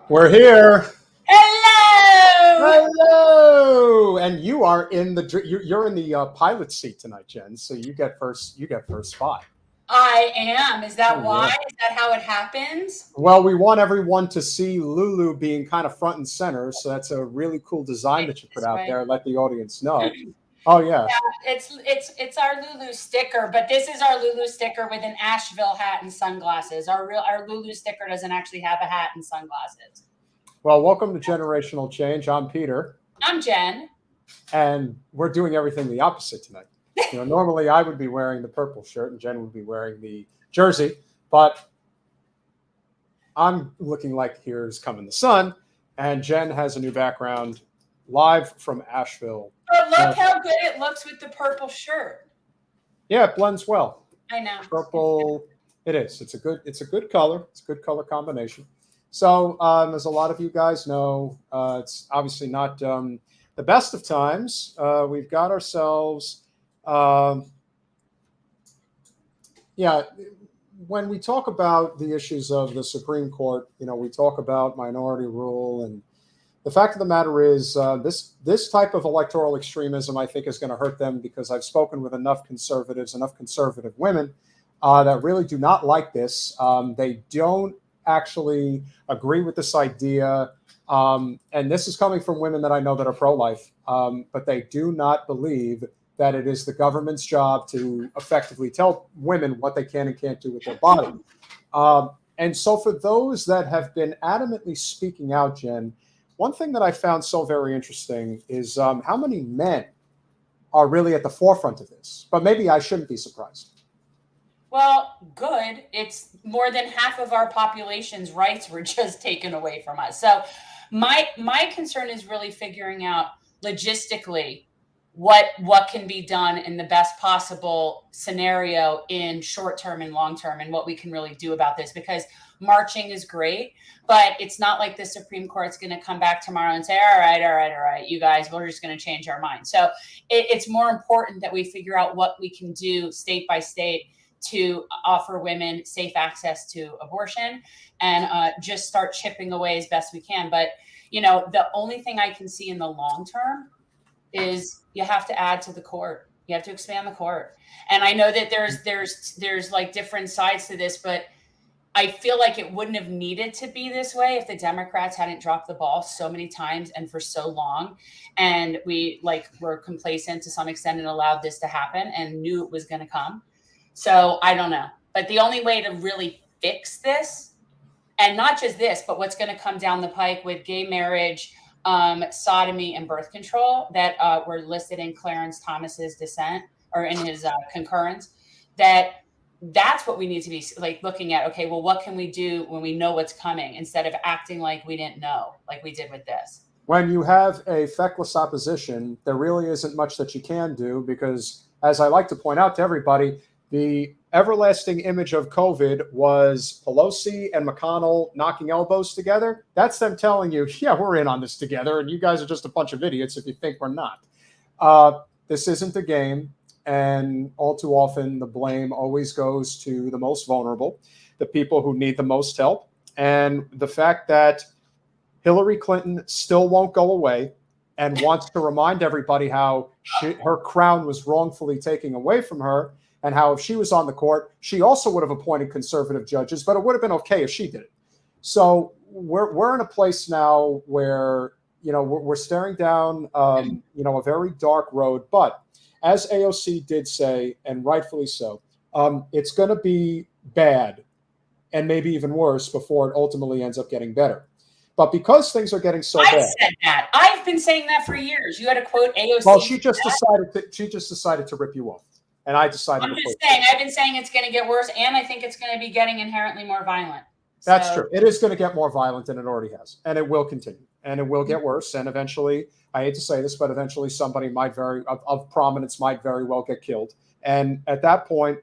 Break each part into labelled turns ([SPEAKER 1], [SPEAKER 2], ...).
[SPEAKER 1] We're here.
[SPEAKER 2] Hello.
[SPEAKER 1] Hello, and you are in the you're in the pilot seat tonight, Jen. So you get first. You get first spot.
[SPEAKER 2] I am. Is that
[SPEAKER 1] Oh,
[SPEAKER 2] why?
[SPEAKER 1] yeah.
[SPEAKER 2] Is that how it happens?
[SPEAKER 1] Well, we want everyone to see Lulu being kind of front and center. So that's a really cool design that you put
[SPEAKER 2] This
[SPEAKER 1] out
[SPEAKER 2] way.
[SPEAKER 1] there. Let the audience know. Oh yeah.
[SPEAKER 2] Yeah, it's our Lulu sticker, but this is our Lulu sticker with an Asheville hat and sunglasses. Our Lulu sticker doesn't actually have a hat and sunglasses.
[SPEAKER 1] Well, welcome to Generational Change. I'm Peter,
[SPEAKER 2] I'm Jen.
[SPEAKER 1] and we're doing everything the opposite tonight. Normally I would be wearing the purple shirt, and Jen would be wearing the jersey, but I'm looking like here's coming the sun, and Jen has a new background live from Asheville.
[SPEAKER 2] But look how good it looks with the purple shirt.
[SPEAKER 1] Yeah, it blends well.
[SPEAKER 2] I know.
[SPEAKER 1] Purple, it is. It's a good color. It's a good color combination. So, as a lot of you guys know, it's obviously not the best of times. We've got ourselves, yeah. When we talk about the issues of the Supreme Court, we talk about minority rule, and the fact of the matter is, this type of electoral extremism, I think, is going to hurt them, because I've spoken with enough conservatives, enough conservative women that really do not like this. They don't actually agree with this idea, and this is coming from women that I know that are pro-life, but they do not believe that it is the government's job to effectively tell women what they can and can't do with their body. And so for those that have been adamantly speaking out, Jen, one thing that I found so very interesting is how many men are really at the forefront of this. But maybe I shouldn't be surprised.
[SPEAKER 2] Well, good. It's more than half of our population's rights were just taken away from us. So my concern is really figuring out logistically what can be done in the best possible scenario in short term and long term, and what we can really do about this, because marching is great, but it's not like the Supreme Court's going to come back tomorrow and say, all right, you guys, we're just going to change our mind. So it's more important that we figure out what we can do state by state to offer women safe access to abortion, and just start chipping away as best we can. But, the only thing I can see in the long term is you have to add to the court. You have to expand the court. And I know that there's like different sides to this, but I feel like it wouldn't have needed to be this way if the Democrats hadn't dropped the ball so many times and for so long. And we were complacent to some extent and allowed this to happen and knew it was going to come. So I don't know. But the only way to really fix this, and not just this, but what's going to come down the pike with gay marriage, sodomy, and birth control that were listed in Clarence Thomas's dissent, or in his concurrence, that's what we need to be looking at. Okay, well, what can we do when we know what's coming, instead of acting like we didn't know, like we did with this?
[SPEAKER 1] When you have a feckless opposition, there really isn't much that you can do, because, as I like to point out to everybody, the everlasting image of COVID was Pelosi and McConnell knocking elbows together. That's them telling you, yeah, we're in on this together, and you guys are just a bunch of idiots if you think we're not. This isn't a game, and all too often the blame always goes to the most vulnerable, the people who need the most help. And the fact that Hillary Clinton still won't go away and wants to remind everybody how her crown was wrongfully taken away from her, and how if she was on the court, she also would have appointed conservative judges, but it would have been okay if she did it. So we're in a place now where, we're staring down, a very dark road. But as AOC did say, and rightfully so, it's going to be bad and maybe even worse before it ultimately ends up getting better. But because things are getting so bad,
[SPEAKER 2] I said that. I've been saying that for years. You had to quote AOC.
[SPEAKER 1] Well, she just decided to rip you off. And I decided.
[SPEAKER 2] I'm just saying, I've been saying it's going to get worse, and I think it's going to be getting inherently more violent.
[SPEAKER 1] That's true. It is going to get more violent than it already has, and it will continue, and it will get worse. And eventually, I hate to say this, but eventually somebody of prominence might very well get killed. And at that point,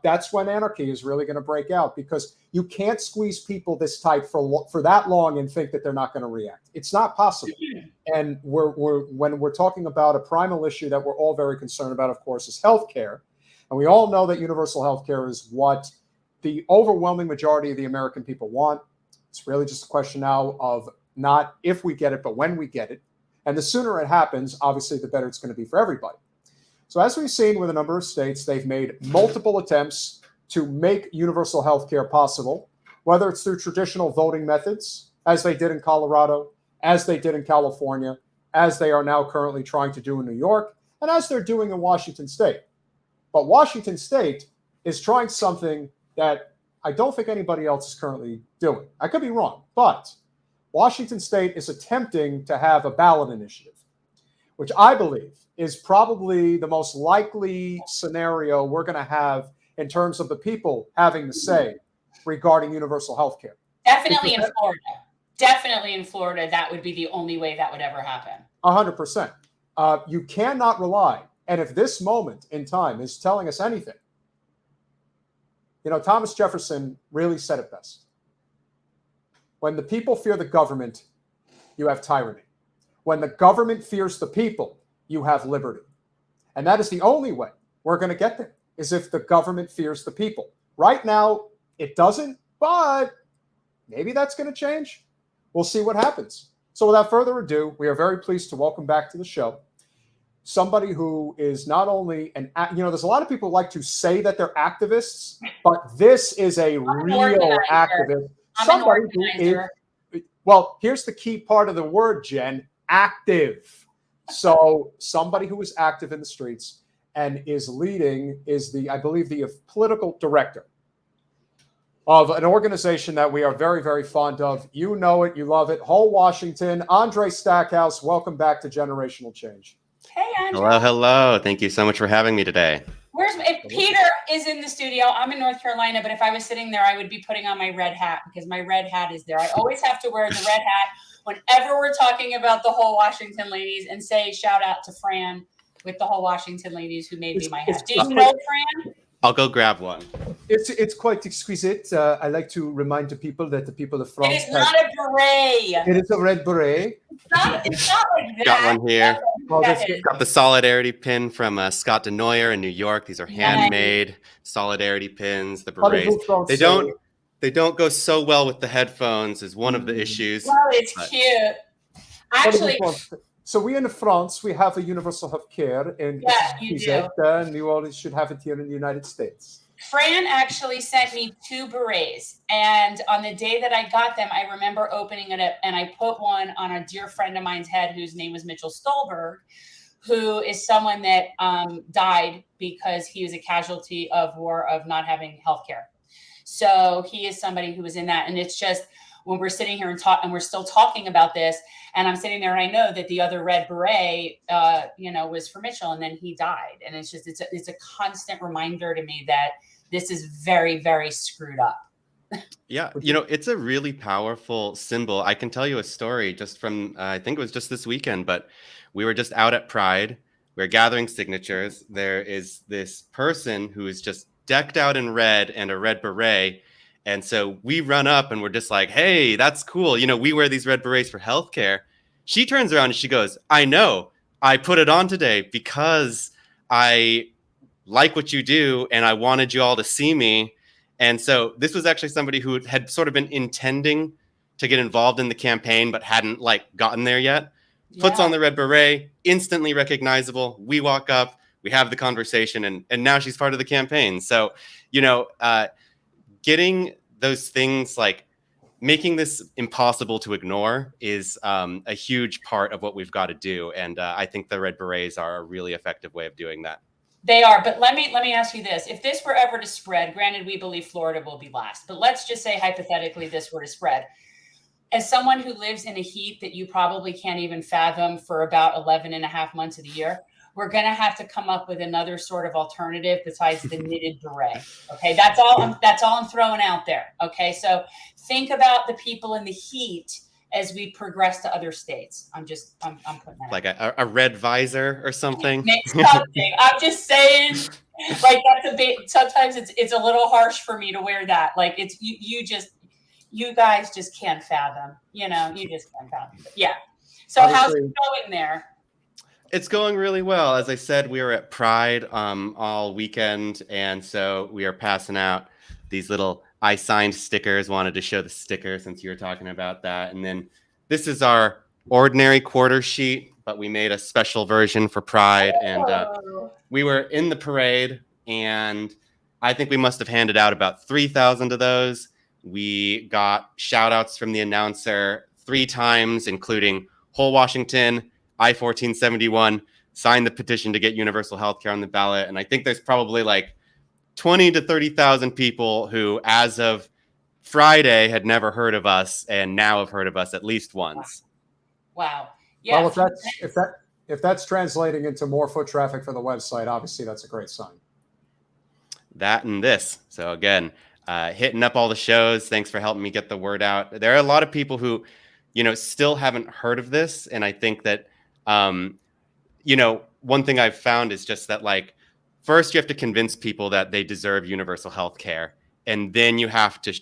[SPEAKER 1] that's when anarchy is really going to break out, because you can't squeeze people this tight for that long and think that they're not going to react. It's not possible. And when we're talking about a primal issue that we're all very concerned about, of course, is healthcare. And we all know that universal healthcare is what the overwhelming majority of the American people want. It's really just a question now of not if we get it, but when we get it. And the sooner it happens, obviously, the better it's going to be for everybody. So as we've seen with a number of states, they've made multiple attempts to make universal health care possible, whether it's through traditional voting methods, as they did in Colorado, as they did in California, as they are now currently trying to do in New York, and as they're doing in Washington State. But Washington State is trying something that I don't think anybody else is currently doing. I could be wrong, but Washington State is attempting to have a ballot initiative, which I believe is probably the most likely scenario we're going to have in terms of the people having the say regarding universal health care.
[SPEAKER 2] Definitely in Florida. Definitely in Florida, that would be the only way that would ever happen.
[SPEAKER 1] 100%. You cannot rely. And if this moment in time is telling us anything, Thomas Jefferson really said it best. When the people fear the government, you have tyranny. When the government fears the people, you have liberty. And that is the only way we're going to get there, is if the government fears the people. Right now, it doesn't, but maybe that's going to change. We'll see what happens. So without further ado, we are very pleased to welcome back to the show somebody who is not only there's a lot of people who like to say that they're activists, but this is a real activist. Somebody who is, well, here's the key part of the word, Jen, active. So somebody who is active in the streets and is I believe, the political director of an organization that we are very, very fond of. You know it, you love it. Whole Washington, Andre Stackhouse, welcome back to Generational Change.
[SPEAKER 2] Hey, Andre.
[SPEAKER 3] Hello. Thank you so much for having me today.
[SPEAKER 2] If Peter is in the studio, I'm in North Carolina, but if I was sitting there, I would be putting on my red hat because my red hat is there. I always have to wear the red hat whenever we're talking about the Whole Washington ladies, and shout out to Fran with the Whole Washington ladies who made me my hat. Do you know Fran?
[SPEAKER 3] I'll go grab one.
[SPEAKER 1] It's quite exquisite. I like to remind the people that the people of France.
[SPEAKER 2] It is not a beret.
[SPEAKER 1] It is a red beret.
[SPEAKER 2] It's not like that.
[SPEAKER 3] Got one here.
[SPEAKER 1] Well,
[SPEAKER 3] got the solidarity pin from Scott DeNoyer in New York. These are handmade solidarity pins. The berets. They don't go so well with the headphones. Is one of the issues.
[SPEAKER 2] Well, it's cute. Actually.
[SPEAKER 1] So we in France, we have a universal health care, and
[SPEAKER 2] you do.
[SPEAKER 1] And you always should have it here in the United States.
[SPEAKER 2] Fran actually sent me 2 berets, and on the day that I got them, I remember opening it up, and I put one on a dear friend of mine's head whose name was Mitchell Stolberg, who is someone that died because he was a casualty of war, of not having health care. So he is somebody who was in that, and it's just, when we're sitting here and we're still talking about this, and I'm sitting there and I know that the other red beret, was for Mitchell, and then he died. And it's just, it's a constant reminder to me that this is very, very screwed up.
[SPEAKER 3] Yeah. It's a really powerful symbol. I can tell you a story just from, I think it was just this weekend, but we were just out at Pride. We were gathering signatures. There is this person who is just decked out in red and a red beret. And so we run up and we're just like, hey, that's cool. We wear these red berets for healthcare. She turns around and she goes, I know. I put it on today because I like what you do and I wanted you all to see me. And so this was actually somebody who had sort of been intending to get involved in the campaign, but hadn't gotten there yet. Yeah. Puts on the red beret, instantly recognizable. We walk up, we have the conversation, and now she's part of the campaign. So, getting those things, making this impossible to ignore, is a huge part of what we've got to do. And I think the red berets are a really effective way of doing that.
[SPEAKER 2] They are. But let me ask you this. If this were ever to spread, granted, we believe Florida will be last, but let's just say hypothetically this were to spread. As someone who lives in a heat that you probably can't even fathom for about 11 and a half months of the year, we're going to have to come up with another sort of alternative besides the knitted beret. Okay. That's all I'm throwing out there. Okay. So think about the people in the heat as we progress to other states. I'm putting that
[SPEAKER 3] like a red visor or something.
[SPEAKER 2] Something. I'm just saying, that's a bit, sometimes it's a little harsh for me to wear that. It's, you guys just can't fathom, you just can't fathom. But yeah. So how's it going there?
[SPEAKER 3] It's going really well. As I said, we were at Pride all weekend, and so we are passing out these little I signed stickers, wanted to show the sticker since you were talking about that. And then this is our ordinary quarter sheet, but we made a special version for Pride. And we were in the parade, and I think we must have handed out about 3,000 of those. We got shout outs from the announcer 3 times, including Whole Washington, I-1471, signed the petition to get universal health care on the ballot. And I think there's probably like 20 to 30,000 people who, as of Friday, had never heard of us and now have heard of us at least once.
[SPEAKER 2] Wow. Yeah.
[SPEAKER 1] Well, if that's translating into more foot traffic for the website, obviously that's a great sign.
[SPEAKER 3] That and this. So again, hitting up all the shows. Thanks for helping me get the word out. There are a lot of people who, still haven't heard of this. And I think that, one thing I've found is just that, like, first you have to convince people that they deserve universal health care. And then you have to,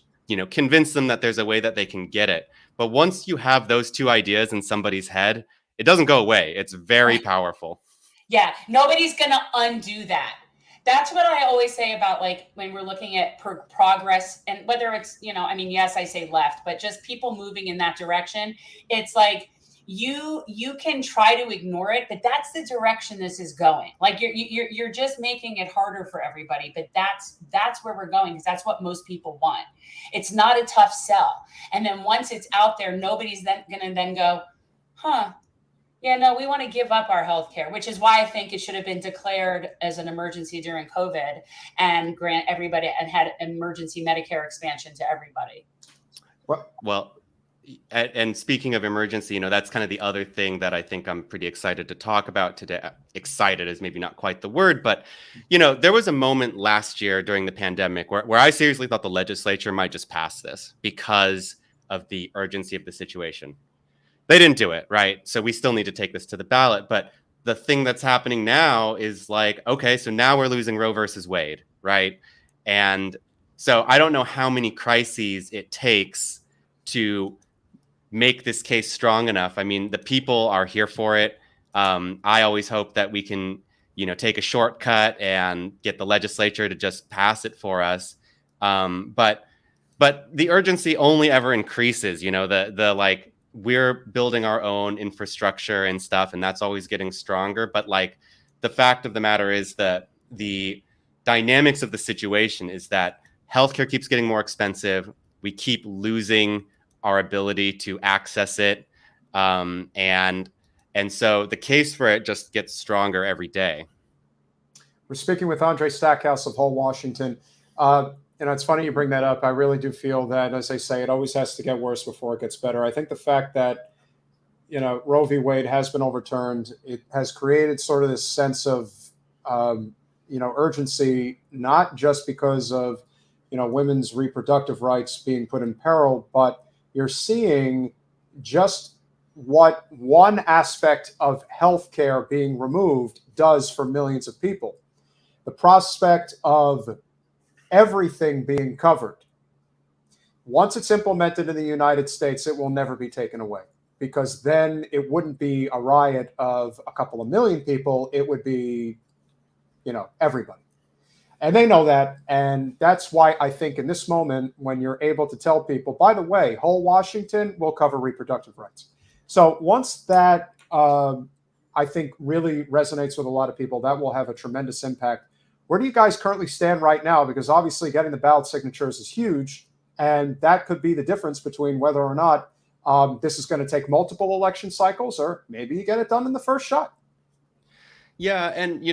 [SPEAKER 3] convince them that there's a way that they can get it. But once you have those 2 ideas in somebody's head, it doesn't go away. It's very powerful.
[SPEAKER 2] Yeah. Nobody's going to undo that. That's what I always say about, like, when we're looking at progress, and whether it's, yes, I say left, but just people moving in that direction. It's like, you can try to ignore it, but that's the direction this is going. Like, you're just making it harder for everybody, but that's where we're going, because that's what most people want. It's not a tough sell. And then once it's out there, nobody's then going to go, yeah, no, we want to give up our health care, which is why I think it should have been declared as an emergency during COVID and grant everybody, and had emergency Medicare expansion to everybody.
[SPEAKER 3] Well, and speaking of emergency, that's kind of the other thing that I think I'm pretty excited to talk about today. Excited is maybe not quite the word, but, there was a moment last year during the pandemic where I seriously thought the legislature might just pass this because of the urgency of the situation. They didn't do it, right? So we still need to take this to the ballot. But the thing that's happening now is like, okay, so now we're losing Roe versus Wade, right? And so I don't know how many crises it takes to make this case strong enough. I mean, the people are here for it. I always hope that we can, take a shortcut and get the legislature to just pass it for us. But the urgency only ever increases, the like, we're building our own infrastructure and stuff, and that's always getting stronger. But like, the fact of the matter is that the dynamics of the situation is that healthcare keeps getting more expensive. We keep losing our ability to access it. And so the case for it just gets stronger every day.
[SPEAKER 1] We're speaking with Andre Stackhouse of Whole Washington. It's funny you bring that up. I really do feel that, as they say, it always has to get worse before it gets better. I think the fact that, Roe v. Wade has been overturned, it has created sort of this sense of, urgency, not just because of, women's reproductive rights being put in peril, but you're seeing just what one aspect of healthcare being removed does for millions of people. The prospect of everything being covered. Once it's implemented in the United States, it will never be taken away, because then it wouldn't be a riot of a couple of million people. It would be, everybody. And they know that. And that's why I think in this moment, when you're able to tell people, by the way, Whole Washington will cover reproductive rights. So once that, I think, really resonates with a lot of people, that will have a tremendous impact. Where do you guys currently stand right now? Because obviously getting the ballot signatures is huge, and that could be the difference between whether or not this is going to take multiple election cycles, or maybe you get it done in the first shot.
[SPEAKER 3] Yeah, and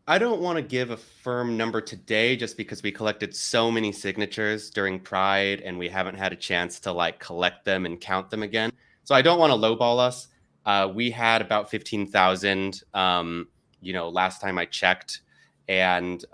[SPEAKER 3] I don't want to give a firm number today just because we collected so many signatures during Pride and we haven't had a chance to like collect them and count them again. So I don't want to lowball us. We had about 15,000, last time I checked. And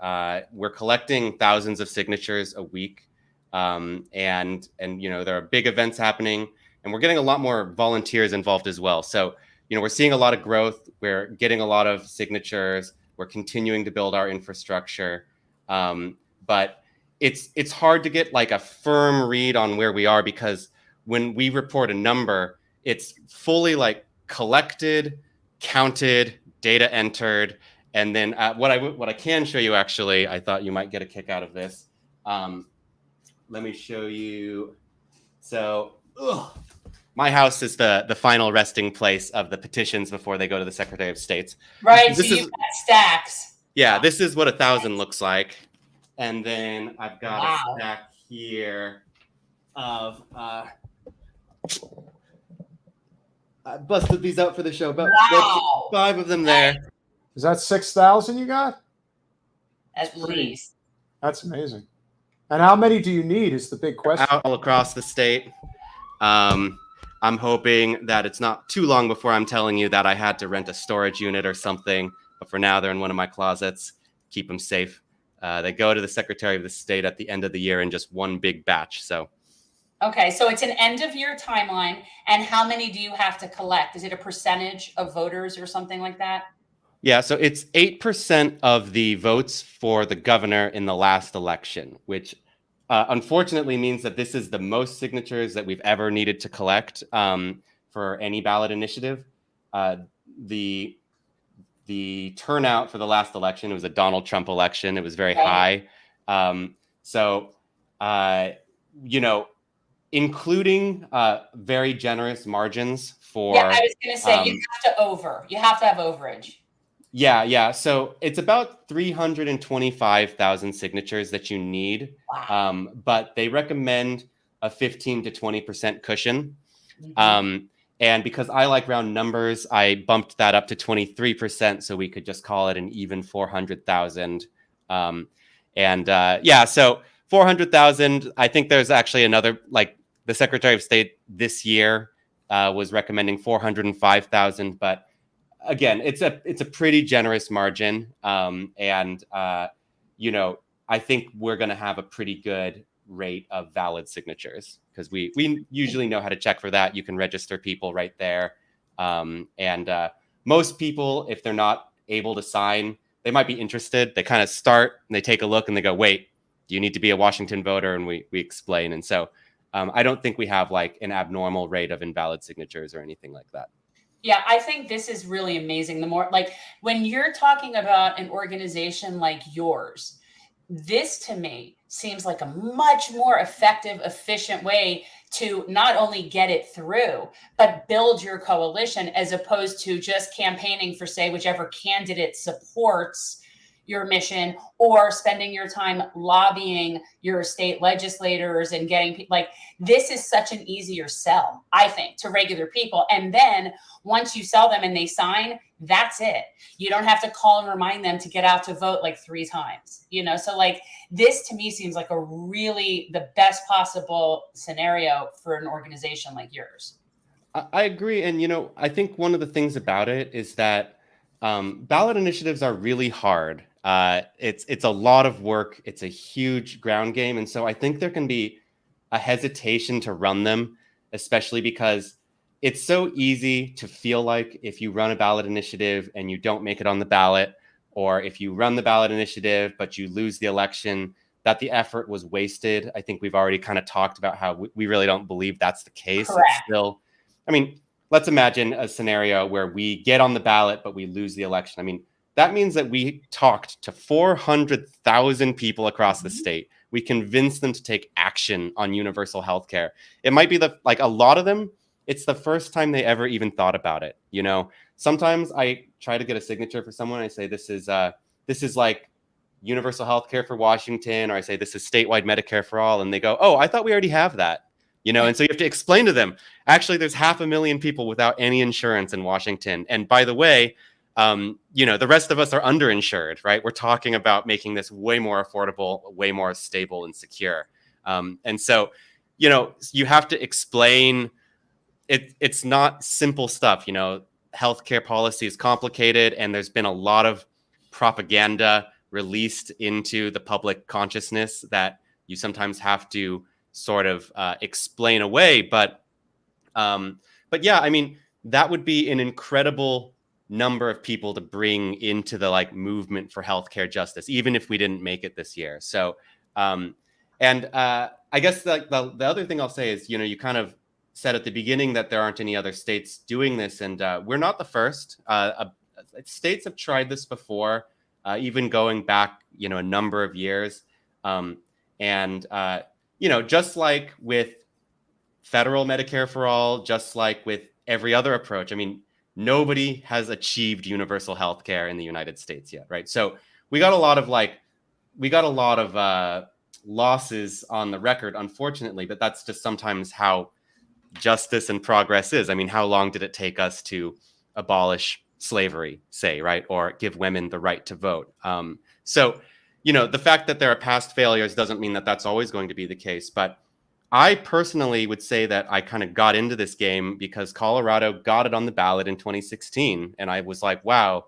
[SPEAKER 3] we're collecting thousands of signatures a week. And there are big events happening, and we're getting a lot more volunteers involved as well. So, we're seeing a lot of growth. We're getting a lot of signatures. We're continuing to build our infrastructure. But it's hard to get like a firm read on where we are, because when we report a number, it's fully like collected, counted, data entered. And then what I can show you, actually, I thought you might get a kick out of this. let me show you. So, my house is the final resting place of the petitions before they go to the Secretary of State.
[SPEAKER 2] Right. So you've got stacks.
[SPEAKER 3] Yeah, this is what 1,000 looks like. And then I've got a stack here of I busted these out for the show. About 5 of them there.
[SPEAKER 1] Is that 6,000 you got?
[SPEAKER 2] At least.
[SPEAKER 1] That's amazing. And how many do you need is the big question.
[SPEAKER 3] All across the state. I'm hoping that it's not too long before I'm telling you that I had to rent a storage unit or something. But for now, they're in one of my closets. Keep them safe. They go to the Secretary of the State at the end of the year in just one big batch. So.
[SPEAKER 2] Okay, so it's an end of year timeline. And how many do you have to collect? Is it a percentage of voters or something like that?
[SPEAKER 3] Yeah, so it's 8% of the votes for the governor in the last election, which unfortunately means that this is the most signatures that we've ever needed to collect for any ballot initiative. The turnout for the last election, it was a Donald Trump election. It was very high. Including very generous margins for. Yeah, I
[SPEAKER 2] was going to say you have to have overage.
[SPEAKER 3] Yeah. So it's about 325,000 signatures that you need.
[SPEAKER 2] Wow.
[SPEAKER 3] But they recommend a 15 to 20% cushion.
[SPEAKER 2] Mm-hmm.
[SPEAKER 3] And because I like round numbers, I bumped that up to 23% so we could just call it an even 400,000. So 400,000. I think there's actually another, like the Secretary of State this year was recommending 405,000, but again, it's a pretty generous margin. I think we're going to have a pretty good rate of valid signatures because we usually know how to check for that. You can register people right there. Most people, if they're not able to sign, they might be interested. They kind of start and they take a look and they go, wait, do you need to be a Washington voter? And we explain. And so I don't think we have like an abnormal rate of invalid signatures or anything like that.
[SPEAKER 2] Yeah, I think this is really amazing. The more like when you're talking about an organization like yours, this to me seems like a much more effective, efficient way to not only get it through, but build your coalition as opposed to just campaigning for, say, whichever candidate supports your mission or spending your time lobbying your state legislators and getting like this is such an easier sell, I think, to regular people. And then once you sell them and they sign, that's it. You don't have to call and remind them to get out to vote like 3 times, So like this to me seems like a really the best possible scenario for an organization like yours.
[SPEAKER 3] I agree. And, I think one of the things about it is that ballot initiatives are really hard. It's a lot of work. It's a huge ground game. And so I think there can be a hesitation to run them, especially because it's so easy to feel like if you run a ballot initiative and you don't make it on the ballot, or if you run the ballot initiative, but you lose the election, that the effort was wasted. I think we've already kind of talked about how we really don't believe that's the case.
[SPEAKER 2] Correct.
[SPEAKER 3] It's still, let's imagine a scenario where we get on the ballot, but we lose the election. That means that we talked to 400,000 people across the state. We convinced them to take action on universal health care. It might be a lot of them, it's the first time they ever even thought about it. Sometimes I try to get a signature for someone. I say, this is like universal health care for Washington, or I say, this is statewide Medicare for all. And they go, oh, I thought we already have that. And so you have to explain to them, actually, there's 500,000 people without any insurance in Washington. And by the way, the rest of us are underinsured, right? We're talking about making this way more affordable, way more stable and secure. And so, you have to explain it's not simple stuff. Healthcare policy is complicated, and there's been a lot of propaganda released into the public consciousness that you sometimes have to sort of explain away. But yeah, that would be an incredible number of people to bring into the movement for healthcare justice, even if we didn't make it this year. So, I guess the other thing I'll say is, you kind of said at the beginning that there aren't any other states doing this, and we're not the first. States have tried this before, even going back, a number of years. just like with federal Medicare for all, just like with every other approach, I mean, nobody has achieved universal health care in the United States yet, right? So we got a lot of losses on the record, unfortunately, but that's just sometimes how justice and progress is. I mean, how long did it take us to abolish slavery, say, right? Or give women the right to vote? So, the fact that there are past failures doesn't mean that that's always going to be the case. But I personally would say that I kind of got into this game because Colorado got it on the ballot in 2016. And I was like, wow,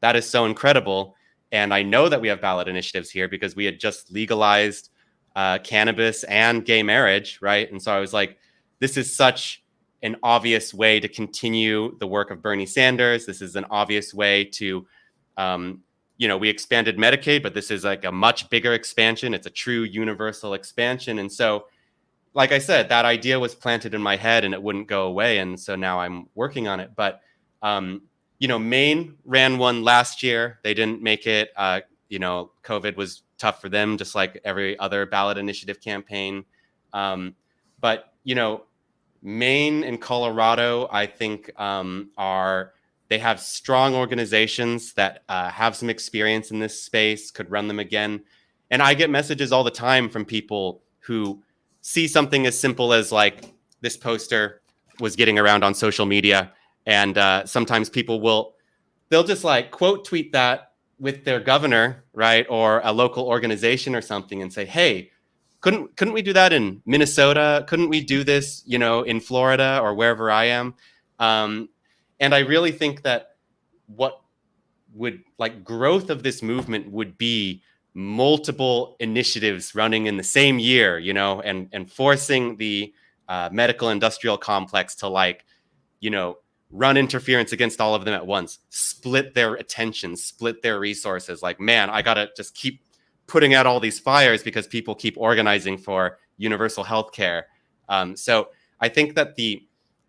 [SPEAKER 3] that is so incredible. And I know that we have ballot initiatives here because we had just legalized cannabis and gay marriage, right? And so I was like, this is such an obvious way to continue the work of Bernie Sanders. This is an obvious way to, we expanded Medicaid, but this is like a much bigger expansion. It's a true universal expansion. And so, like I said, that idea was planted in my head and it wouldn't go away. And so now I'm working on it. But, Maine ran one last year. They didn't make it. COVID was tough for them, just like every other ballot initiative campaign. But Maine and Colorado, I think, they have strong organizations that have some experience in this space, could run them again. And I get messages all the time from people who see something as simple as like this poster was getting around on social media. And sometimes people they'll just like quote tweet that with their governor, right? Or a local organization or something and say, hey, couldn't we do that in Minnesota? Couldn't we do this, in Florida or wherever I am? And I really think that what would growth of this movement would be multiple initiatives running in the same year, and forcing the medical industrial complex to run interference against all of them at once, split their attention, split their resources. Like, man, I got to just keep putting out all these fires because people keep organizing for universal health care. So I think that the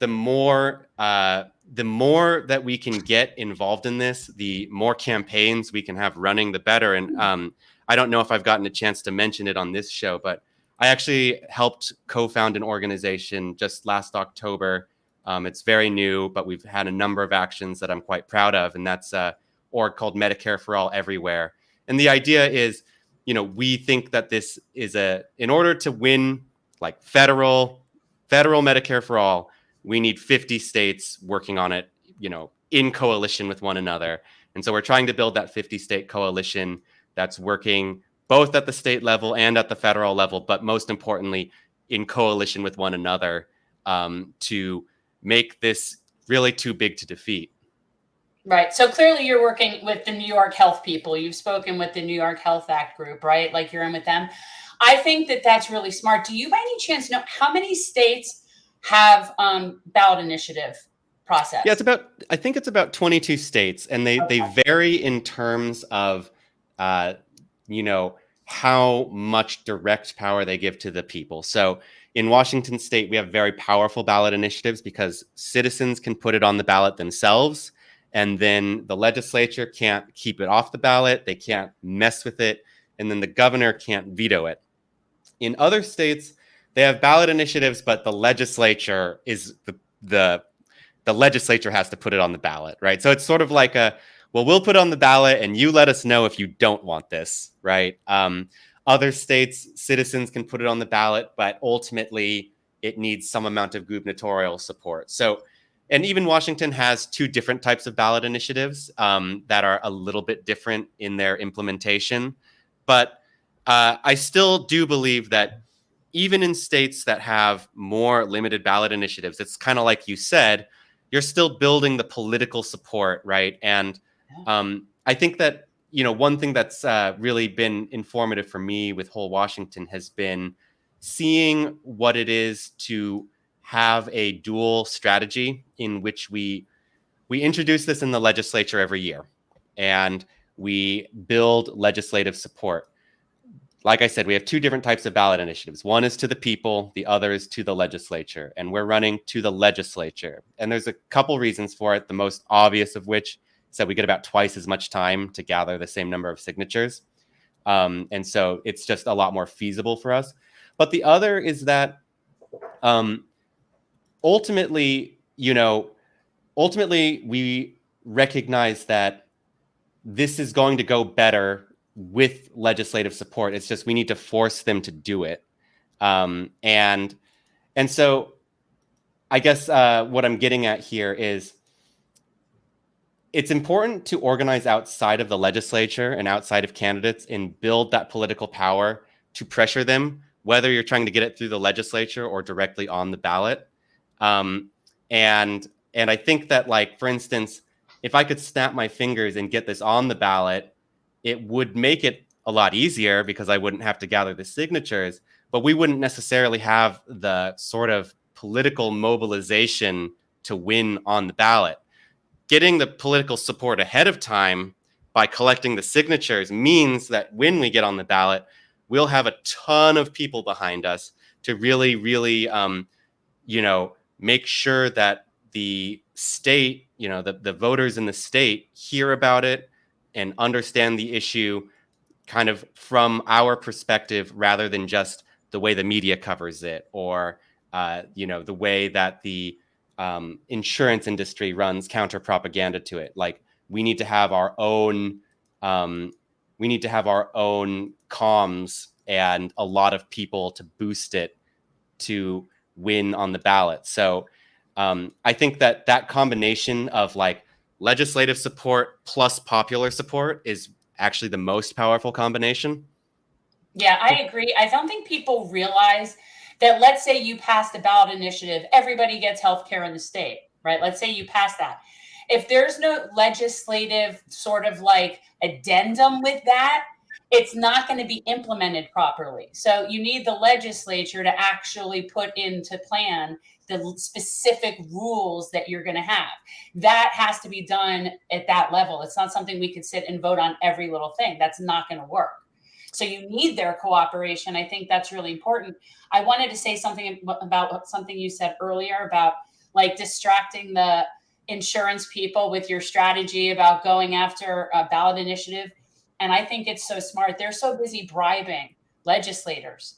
[SPEAKER 3] more that we can get involved in this, the more campaigns we can have running, the better. And I don't know if I've gotten a chance to mention it on this show, but I actually helped co-found an organization just last October. It's very new, but we've had a number of actions that I'm quite proud of. And that's an org called Medicare for All Everywhere. And the idea is, we think that this is in order to win federal Medicare for all, we need 50 states working on it, in coalition with one another. And so we're trying to build that 50-state coalition that's working both at the state level and at the federal level, but most importantly, in coalition with one another to make this really too big to defeat.
[SPEAKER 2] Right. So clearly you're working with the New York Health people. You've spoken with the New York Health Act group, right? Like you're in with them. I think that that's really smart. Do you by any chance know how many states have ballot initiative process?
[SPEAKER 3] Yeah, I think it's about 22 states, and they vary in terms of, how much direct power they give to the people. So in Washington state, we have very powerful ballot initiatives because citizens can put it on the ballot themselves, and then the legislature can't keep it off the ballot. They can't mess with it, and then the governor can't veto it. In other states, they have ballot initiatives, but the legislature is the legislature has to put it on the ballot, right? So it's sort of like we'll put it on the ballot and you let us know if you don't want this, right? Other states, citizens can put it on the ballot, but ultimately it needs some amount of gubernatorial support. So, and even Washington has two different types of ballot initiatives that are a little bit different in their implementation. But I still do believe that even in states that have more limited ballot initiatives, it's kind of like you said, you're still building the political support, right? And I think that, one thing that's really been informative for me with Whole Washington has been seeing what it is to have a dual strategy in which we introduce this in the legislature every year and we build legislative support. Like I said, we have two different types of ballot initiatives. One is to the people, the other is to the legislature. And we're running to the legislature. And there's a couple reasons for it, the most obvious of which is that we get about twice as much time to gather the same number of signatures. And so it's just a lot more feasible for us. But the other is that ultimately, we recognize that this is going to go better with legislative support. It's just we need to force them to do it. And so I guess what I'm getting at here is it's important to organize outside of the legislature and outside of candidates and build that political power to pressure them, whether you're trying to get it through the legislature or directly on the ballot. And I think that, like, for instance, if I could snap my fingers and get this on the ballot, it would make it a lot easier because I wouldn't have to gather the signatures, but we wouldn't necessarily have the sort of political mobilization to win on the ballot. Getting the political support ahead of time by collecting the signatures means that when we get on the ballot, we'll have a ton of people behind us to really, really, make sure that the state, the voters in the state hear about it and understand the issue kind of from our perspective rather than just the way the media covers it or, the way that the insurance industry runs counter propaganda to it. Like, we need to have our own comms and a lot of people to boost it to win on the ballot. So I think that combination of like legislative support plus popular support is actually the most powerful combination.
[SPEAKER 2] Yeah, I agree. I don't think people realize that, let's say you passed a ballot initiative, everybody gets health care in the state, right? Let's say you pass that. If there's no legislative sort of like addendum with that, it's not going to be implemented properly. So you need the legislature to actually put into plan the specific rules that you're going to have. That has to be done at that level. It's not something we could sit and vote on every little thing. That's not going to work. So you need their cooperation. I think that's really important. I wanted to say something about something you said earlier about like distracting the insurance people with your strategy about going after a ballot initiative. And I think it's so smart. They're so busy bribing legislators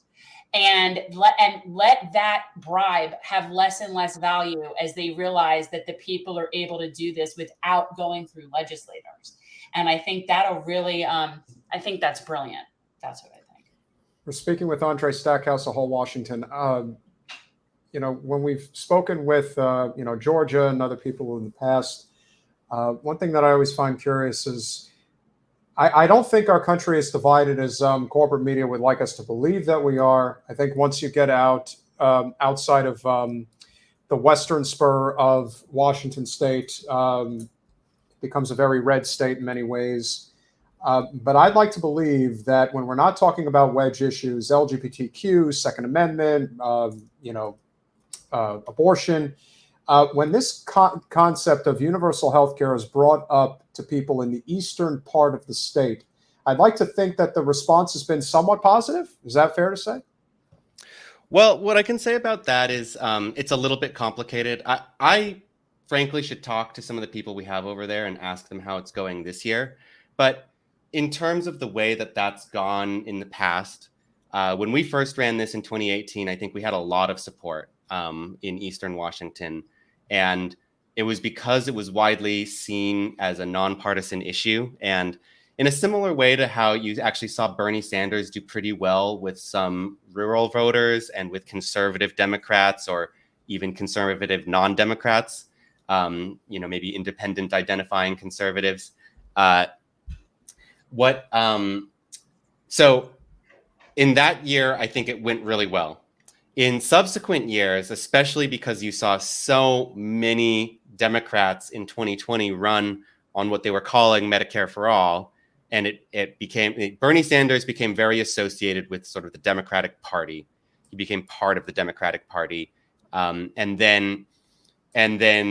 [SPEAKER 2] and let that bribe have less and less value as they realize that the people are able to do this without going through legislators. And I think that'll really, I think that's brilliant. That's what I think.
[SPEAKER 1] We're speaking with Andre Stackhouse of Whole Washington. When we've spoken with, Georgia and other people in the past, one thing that I always find curious is I don't think our country is divided as corporate media would like us to believe that we are. I think once you get outside of the western spur of Washington state, becomes a very red state in many ways. But I'd like to believe that when we're not talking about wedge issues, LGBTQ, Second Amendment, abortion, when this concept of universal health care is brought up to people in the eastern part of the state, I'd like to think that the response has been somewhat positive. Is that fair to say?
[SPEAKER 3] Well, what I can say about that is it's a little bit complicated. I frankly should talk to some of the people we have over there and ask them how it's going this year. But in terms of the way that that's gone in the past, when we first ran this in 2018, I think we had a lot of support in Eastern Washington. And it was because it was widely seen as a nonpartisan issue. And in a similar way to how you actually saw Bernie Sanders do pretty well with some rural voters and with conservative Democrats or even conservative non-Democrats, maybe independent identifying conservatives. So in that year, I think it went really well. In subsequent years, especially because you saw so many Democrats in 2020 run on what they were calling Medicare for All, and Bernie Sanders became very associated with sort of the Democratic Party. He became part of the Democratic Party. And then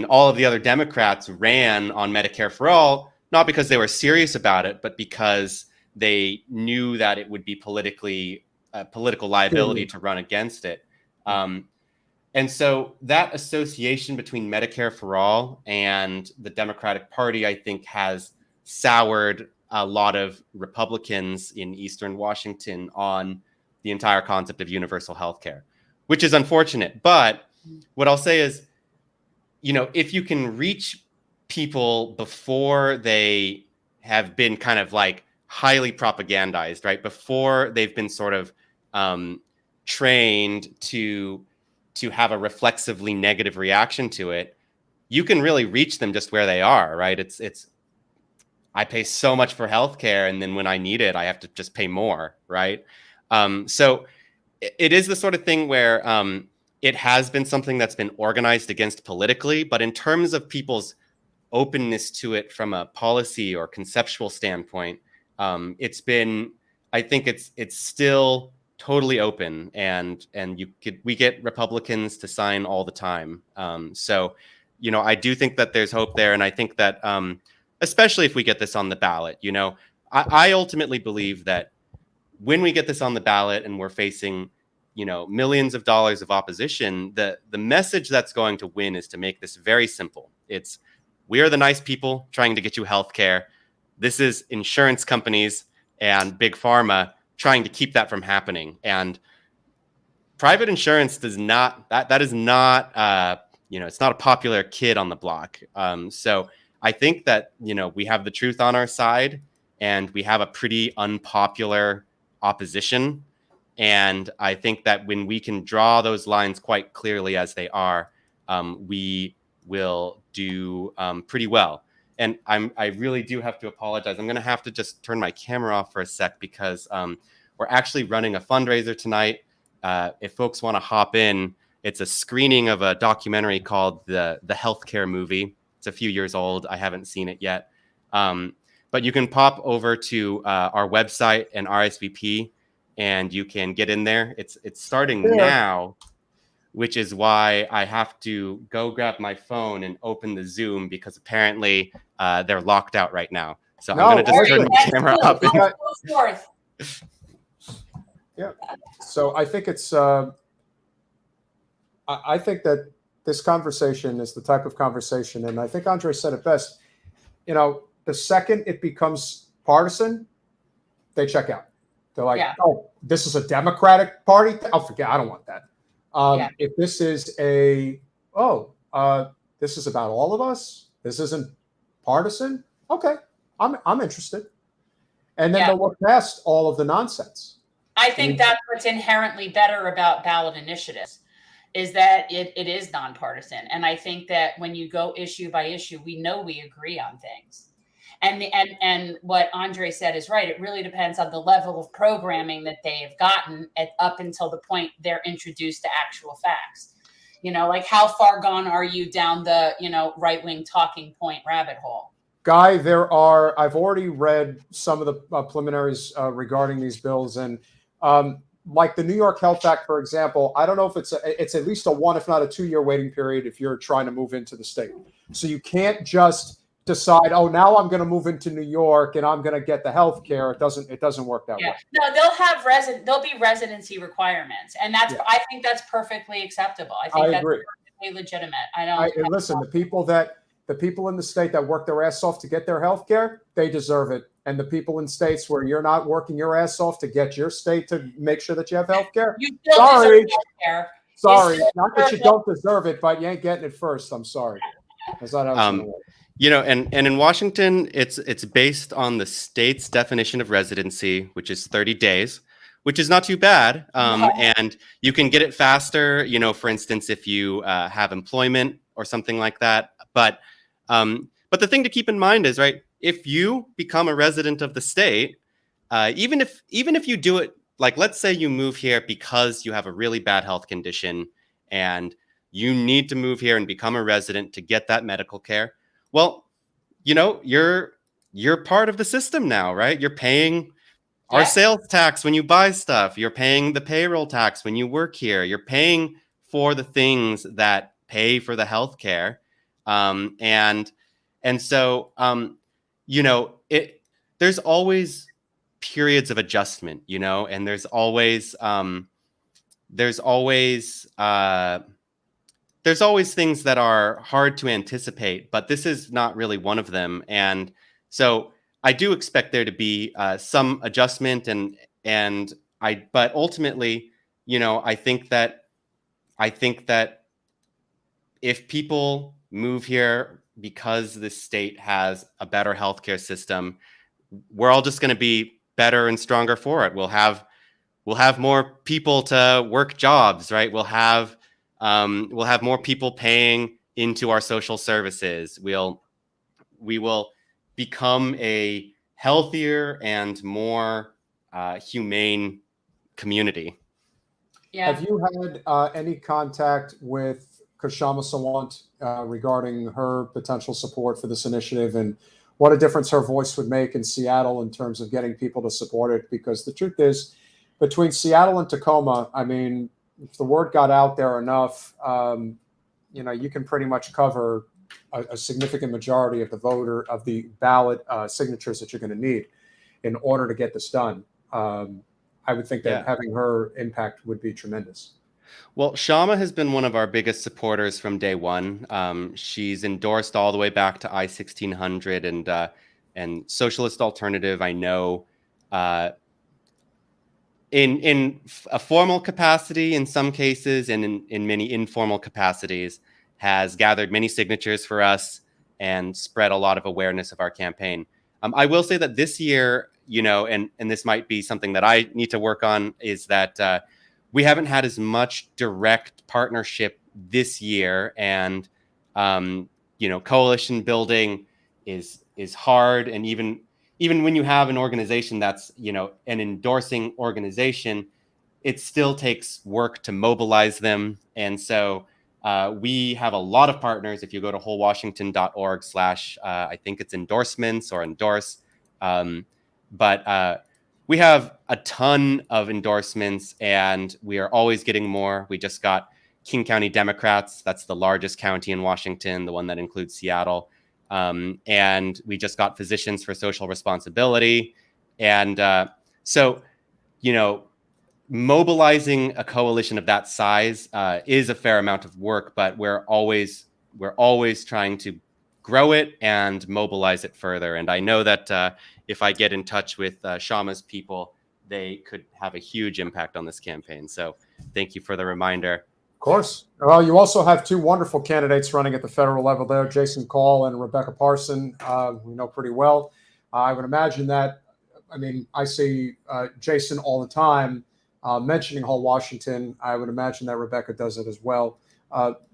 [SPEAKER 3] all of the other Democrats ran on Medicare for All, not because they were serious about it, but because they knew that it would be political liability to run against it. And so that association between Medicare for All and the Democratic Party, I think, has soured a lot of Republicans in Eastern Washington on the entire concept of universal healthcare, which is unfortunate. But what I'll say is, if you can reach people before they have been kind of like highly propagandized, right? Before they've been sort of trained to have a reflexively negative reaction to it, you can really reach them just where they are, right? It's I pay so much for healthcare, and then when I need it, I have to just pay more, right? So it is the sort of thing where it has been something that's been organized against politically, but in terms of people's openness to it from a policy or conceptual standpoint, I think it's still totally open, and we get Republicans to sign all the time. So I do think that there's hope there, and I think that especially if we get this on the ballot, I ultimately believe that when we get this on the ballot and we're facing millions of dollars of opposition, the message that's going to win is to make this very simple. It's, we are the nice people trying to get you health care. This is insurance companies and big pharma trying to keep that from happening. And private insurance does not, that is not, it's not a popular kid on the block. So I think that, we have the truth on our side, and we have a pretty unpopular opposition. And I think that when we can draw those lines quite clearly as they are, we will do pretty well. And I really do have to apologize. I'm going to have to just turn my camera off for a sec, because we're actually running a fundraiser tonight. If folks want to hop in, it's a screening of a documentary called the Healthcare Movie. It's a few years old. I haven't seen it yet. But you can pop over to our website and RSVP, and you can get in there. It's starting now, which is why I have to go grab my phone and open the Zoom, because apparently they're locked out right now. So I'm going to just turn my camera up.
[SPEAKER 1] Yeah. So I think it's, I think that this conversation is the type of conversation, and I think Andre said it best, the second it becomes partisan, they check out. They're like, oh, this is a Democratic Party? Oh, forget, I don't want that. If this is this is about all of us, this isn't partisan, okay, I'm interested. And then they'll look past all of the nonsense.
[SPEAKER 2] I think that's what's inherently better about ballot initiatives, is that it is nonpartisan. And I think that when you go issue by issue, we know we agree on things. And what Andre said is right. It really depends on the level of programming that they have gotten up until the point they're introduced to actual facts. Like how far gone are you down the, right-wing talking point rabbit hole?
[SPEAKER 1] Guy, I've already read some of the preliminaries regarding these bills, and like the New York Health Act, for example, I don't know if it's at least a 1, if not a 2-year waiting period if you're trying to move into the state. So you can't just decide, oh, now I'm going to move into New York and I'm going to get the health care. It doesn't work that way.
[SPEAKER 2] No, there'll be residency requirements, and I think that's perfectly acceptable. I think that's
[SPEAKER 1] agree.
[SPEAKER 2] Perfectly legitimate.
[SPEAKER 1] Listen, the people in the state that work their ass off to get their health care, they deserve it. And the people in states where you're not working your ass off to get your state to make sure that you have health care, sorry, not that you don't deserve it, but you ain't getting it first. I'm sorry. That's not how it's
[SPEAKER 3] and in Washington, it's based on the state's definition of residency, which is 30 days, which is not too bad. And you can get it faster, for instance, if you have employment or something like that. But the thing to keep in mind is, right, if you become a resident of the state, even if you do it, like, let's say you move here because you have a really bad health condition and you need to move here and become a resident to get that medical care. Well, you're part of the system now, right? You're paying our sales tax when you buy stuff. You're paying the payroll tax when you work here. You're paying for the things that pay for the health care. And so, there's always periods of adjustment, and there's always things that are hard to anticipate, but this is not really one of them. And so I do expect there to be some adjustment, and but ultimately, I think that if people move here because the state has a better healthcare system, we're all just going to be better and stronger for it. We'll have more people to work jobs, right? We'll have more people paying into our social services. We will become a healthier and more humane community.
[SPEAKER 2] Yeah.
[SPEAKER 1] Have you had any contact with Kshama Sawant regarding her potential support for this initiative and what a difference her voice would make in Seattle in terms of getting people to support it? Because the truth is, between Seattle and Tacoma, I mean, if the word got out there enough, you can pretty much cover a significant majority of the ballot signatures that you're going to need in order to get this done. I would think that having her impact would be tremendous.
[SPEAKER 3] Well, Shama has been one of our biggest supporters from day one. She's endorsed all the way back to I-1600 and Socialist Alternative. I know in a formal capacity in some cases, and in many informal capacities, has gathered many signatures for us and spread a lot of awareness of our campaign. I will say that this year, and this might be something that I need to work on, is that we haven't had as much direct partnership this year, and coalition building is hard, and even when you have an organization that's an endorsing organization, it still takes work to mobilize them. And so we have a lot of partners. If you go to wholewashington.org/ I think it's endorsements or endorse, but we have a ton of endorsements, and we are always getting more. We just got King County Democrats. That's the largest county in Washington, the one that includes Seattle. And we just got Physicians for Social Responsibility. And so, mobilizing a coalition of that size is a fair amount of work, but we're always trying to grow it and mobilize it further. And I know that if I get in touch with Shama's people, they could have a huge impact on this campaign. So thank you for the reminder.
[SPEAKER 1] Of course. Well, you also have two wonderful candidates running at the federal level there, Jason Call and Rebecca Parson, we know pretty well. I would imagine that, I see Jason all the time mentioning Whole Washington. I would imagine that Rebecca does it as well.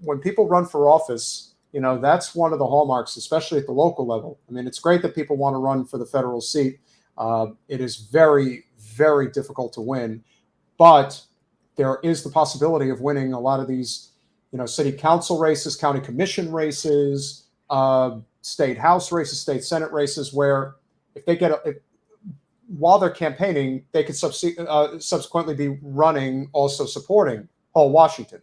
[SPEAKER 1] When people run for office, that's one of the hallmarks, especially at the local level. It's great that people want to run for the federal seat. It is very, very difficult to win, but there is the possibility of winning a lot of these, city council races, county commission races, state house races, state senate races, where if they while they're campaigning, they could subsequently be running, also supporting Whole Washington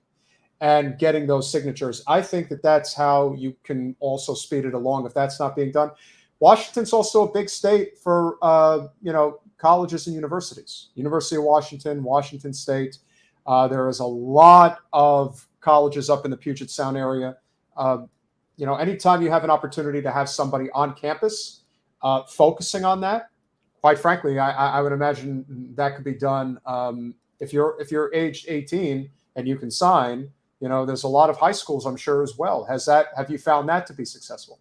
[SPEAKER 1] and getting those signatures. I think that that's how you can also speed it along if that's not being done. Washington's also a big state for, colleges and universities. University of Washington, Washington State. There is a lot of colleges up in the Puget Sound area. Anytime you have an opportunity to have somebody on campus focusing on that, quite frankly, I would imagine that could be done. If you're aged 18 and you can sign, there's a lot of high schools, I'm sure, as well. Have you found that to be successful?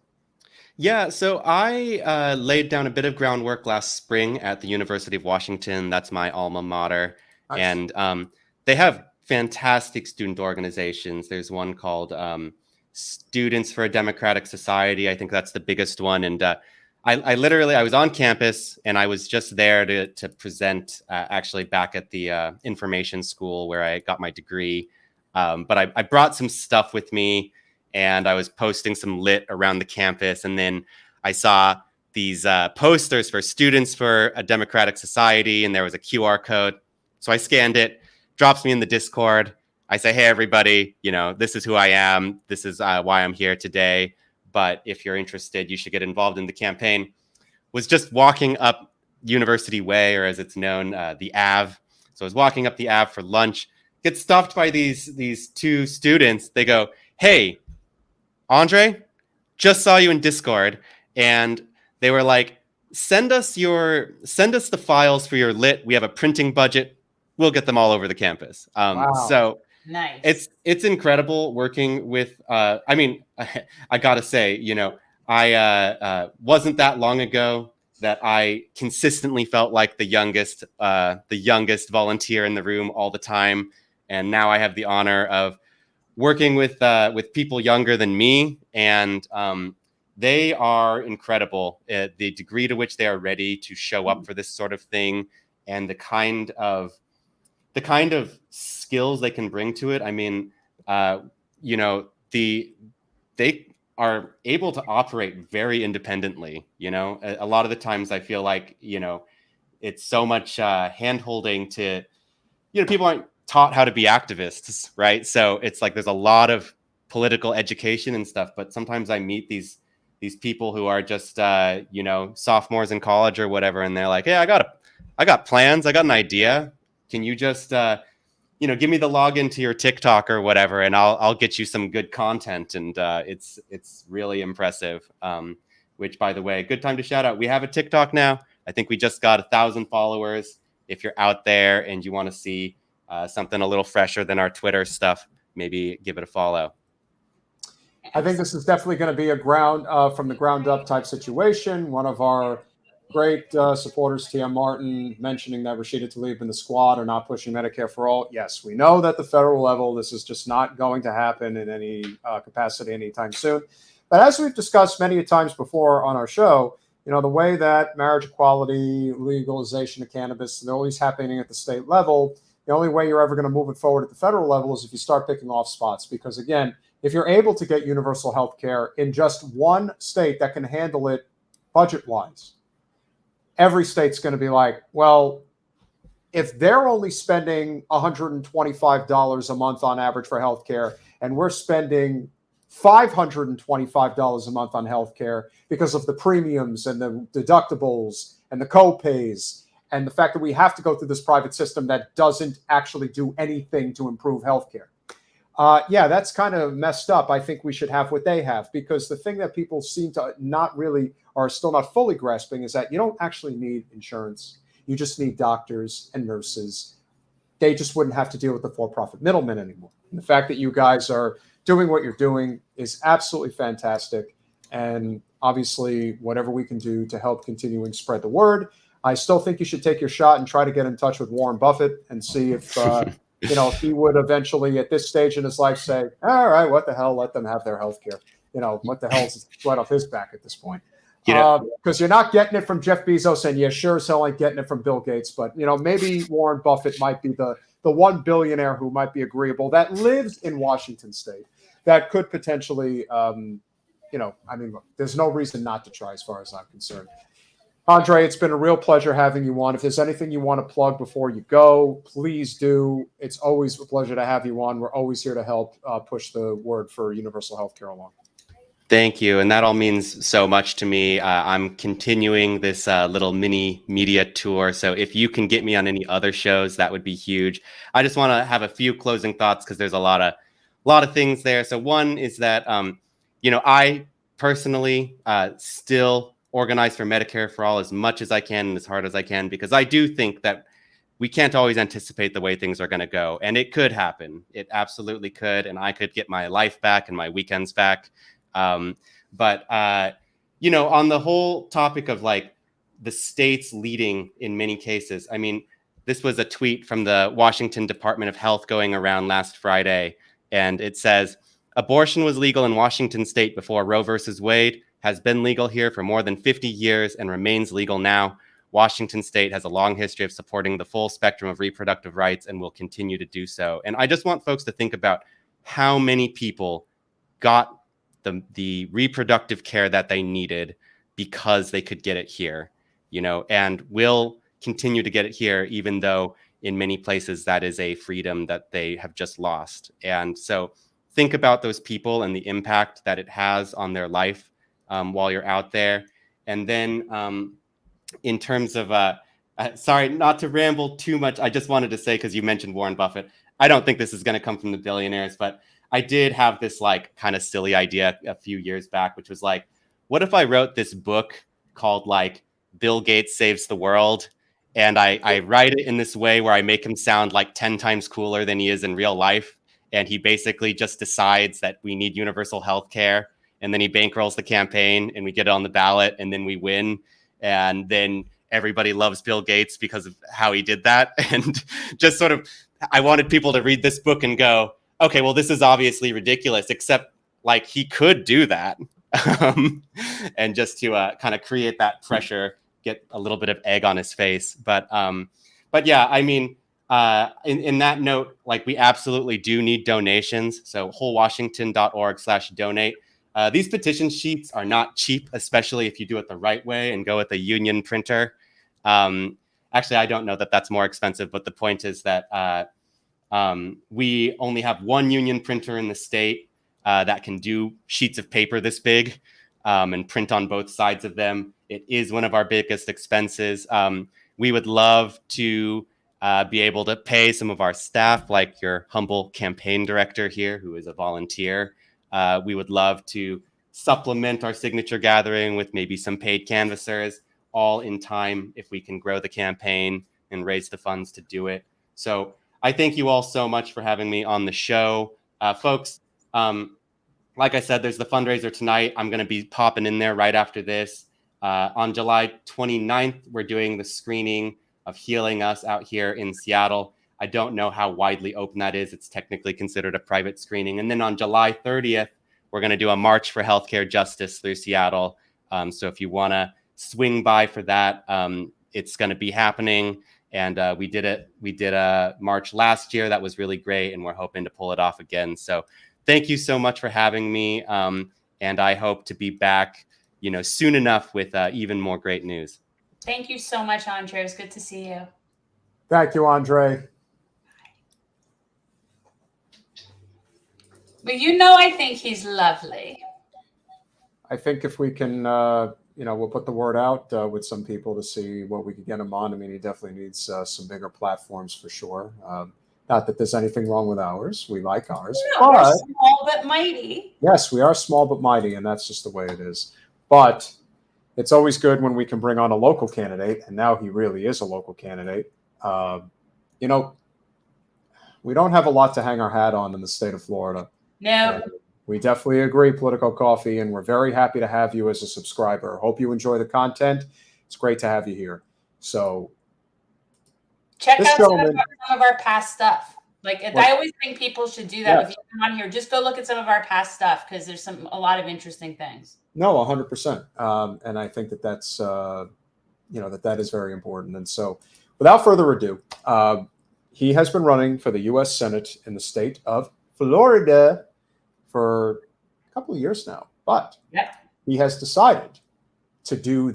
[SPEAKER 3] Yeah, so I laid down a bit of groundwork last spring at the University of Washington. That's my alma mater. Nice. And they have fantastic student organizations. There's one called Students for a Democratic Society. I think that's the biggest one. And I was on campus, and I was just there to present actually back at the information school where I got my degree. But I brought some stuff with me, and I was posting some lit around the campus. And then I saw these posters for Students for a Democratic Society, and there was a QR code. So I scanned it, drops me in the Discord. I say, hey, everybody, this is who I am. This is why I'm here today. But if you're interested, you should get involved in the campaign. Was just walking up University Way, or as it's known, the Ave. So I was walking up the Ave for lunch, get stopped by these two students. They go, hey, Andre, just saw you in Discord. And they were like, send us the files for your lit. We have a printing budget. we'll get them all over the campus.
[SPEAKER 1] Wow.
[SPEAKER 3] So
[SPEAKER 2] Nice.
[SPEAKER 3] it's incredible working with. I mean, I gotta say, I wasn't that long ago that I consistently felt like the youngest volunteer in the room all the time, and now I have the honor of working with people younger than me, and they are incredible. The degree to which they are ready to show up for this sort of thing, and the kind of skills they can bring to it. I mean, they are able to operate very independently. A lot of the times I feel like, it's so much hand-holding to, people aren't taught how to be activists, right? So it's like there's a lot of political education and stuff, but sometimes I meet these people who are just sophomores in college or whatever, and they're like, hey, I got plans, I got an idea. Can you just give me the login to your TikTok or whatever, and I'll get you some good content. And it's really impressive. Which, by the way, good time to shout out. We have a TikTok now. I think we just got 1,000 followers. If you're out there and you want to see something a little fresher than our Twitter stuff, maybe give it a follow.
[SPEAKER 1] I think this is definitely going to be a from the ground up type situation. One of our great supporters, TM Martin, mentioning that Rashida Tlaib and the squad are not pushing Medicare for all. Yes, we know that the federal level, this is just not going to happen in any capacity anytime soon. But as we've discussed many times before on our show, the way that marriage equality, legalization of cannabis, they're always happening at the state level. The only way you're ever going to move it forward at the federal level is if you start picking off spots. Because again, if you're able to get universal health care in just one state that can handle it budget-wise, every state's going to be like, well, if they're only spending $125 a month on average for healthcare, and we're spending $525 a month on healthcare because of the premiums and the deductibles and the co-pays and the fact that we have to go through this private system that doesn't actually do anything to improve healthcare. That's kind of messed up. I think we should have what they have, because the thing that people seem to not really are still not fully grasping is that you don't actually need insurance. You just need doctors and nurses. They just wouldn't have to deal with the for-profit middlemen anymore. And the fact that you guys are doing what you're doing is absolutely fantastic. And obviously, whatever we can do to help continuing spread the word. I still think you should take your shot and try to get in touch with Warren Buffett and see if if he would eventually, at this stage in his life, say, all right, what the hell, let them have their health care. What the hell's sweat off his back at this point? Because you're not getting it from Jeff Bezos, and you sure as hell ain't getting it from Bill Gates. But, maybe Warren Buffett might be the one billionaire who might be agreeable that lives in Washington State that could potentially, look, there's no reason not to try as far as I'm concerned. Andre, it's been a real pleasure having you on. If there's anything you want to plug before you go, please do. It's always a pleasure to have you on. We're always here to help push the word for universal health care along.
[SPEAKER 3] Thank you. And that all means so much to me. I'm continuing this little mini media tour. So if you can get me on any other shows, that would be huge. I just want to have a few closing thoughts because there's a lot of things there. So one is that, I personally still organize for Medicare for all as much as I can and as hard as I can, because I do think that we can't always anticipate the way things are going to go. And it could happen. It absolutely could. And I could get my life back and my weekends back. But on the whole topic of like the states leading in many cases, I mean, this was a tweet from the Washington Department of Health going around last Friday. And it says, abortion was legal in Washington state before Roe versus Wade, has been legal here for more than 50 years and remains legal now. Washington state has a long history of supporting the full spectrum of reproductive rights and will continue to do so. And I just want folks to think about how many people got the reproductive care that they needed because they could get it here, and will continue to get it here, even though in many places that is a freedom that they have just lost. And so think about those people and the impact that it has on their life while you're out there. And then in terms of, sorry, not to ramble too much, I just wanted to say, because you mentioned Warren Buffett, I don't think this is going to come from the billionaires, but I did have this like kind of silly idea a few years back, which was like, what if I wrote this book called like Bill Gates Saves the World? And I write it in this way where I make him sound like 10 times cooler than he is in real life. And he basically just decides that we need universal health care. And then he bankrolls the campaign and we get it on the ballot and then we win. And then everybody loves Bill Gates because of how he did that. And just sort of, I wanted people to read this book and go, okay, well, this is obviously ridiculous, except like he could do that. And just to kind of create that pressure, get a little bit of egg on his face. But yeah, I mean, in that note, like we absolutely do need donations. So wholewashington.org/donate. These petition sheets are not cheap, especially if you do it the right way and go with a union printer. Actually, I don't know that that's more expensive, but the point is that we only have one union printer in the state that can do sheets of paper this big and print on both sides of them. It is one of our biggest expenses. We would love to be able to pay some of our staff, like your humble campaign director here, who is a volunteer. We would love to supplement our signature gathering with maybe some paid canvassers, all in time if we can grow the campaign and raise the funds to do it. So I thank you all so much for having me on the show. Folks, like I said, there's the fundraiser tonight. I'm going to be popping in there right after this. On July 29th, we're doing the screening of Healing Us out here in Seattle. I don't know how widely open that is. It's technically considered a private screening. And then on July 30th, we're going to do a March for Healthcare Justice through Seattle. So if you want to swing by for that, it's going to be happening. And we did a march last year. That was really great. And we're hoping to pull it off again. So thank you so much for having me. And I hope to be back, soon enough with even more great news.
[SPEAKER 2] Thank you so much, Andre. It was good to see you.
[SPEAKER 1] Thank you, Andre.
[SPEAKER 2] But I think he's lovely.
[SPEAKER 1] I think if we can, we'll put the word out with some people to see what we could get him on. I mean, he definitely needs some bigger platforms for sure. Not that there's anything wrong with ours. We like ours.
[SPEAKER 2] No, we're small but mighty.
[SPEAKER 1] Yes, we are small but mighty, and that's just the way it is. But it's always good when we can bring on a local candidate, and now he really is a local candidate. We don't have a lot to hang our hat on in the state of Florida.
[SPEAKER 2] No.
[SPEAKER 1] We definitely agree, Political Coffee, and we're very happy to have you as a subscriber. Hope you enjoy the content. It's great to have you here. So
[SPEAKER 2] check out some of our past stuff. I always think people should do that. If you come on here, just go look at some of our past stuff because there's a lot of interesting things.
[SPEAKER 1] No, 100%. And I think that's, that is very important. And so without further ado, he has been running for the U.S. Senate in the state of Florida for a couple of years now. But he has decided to do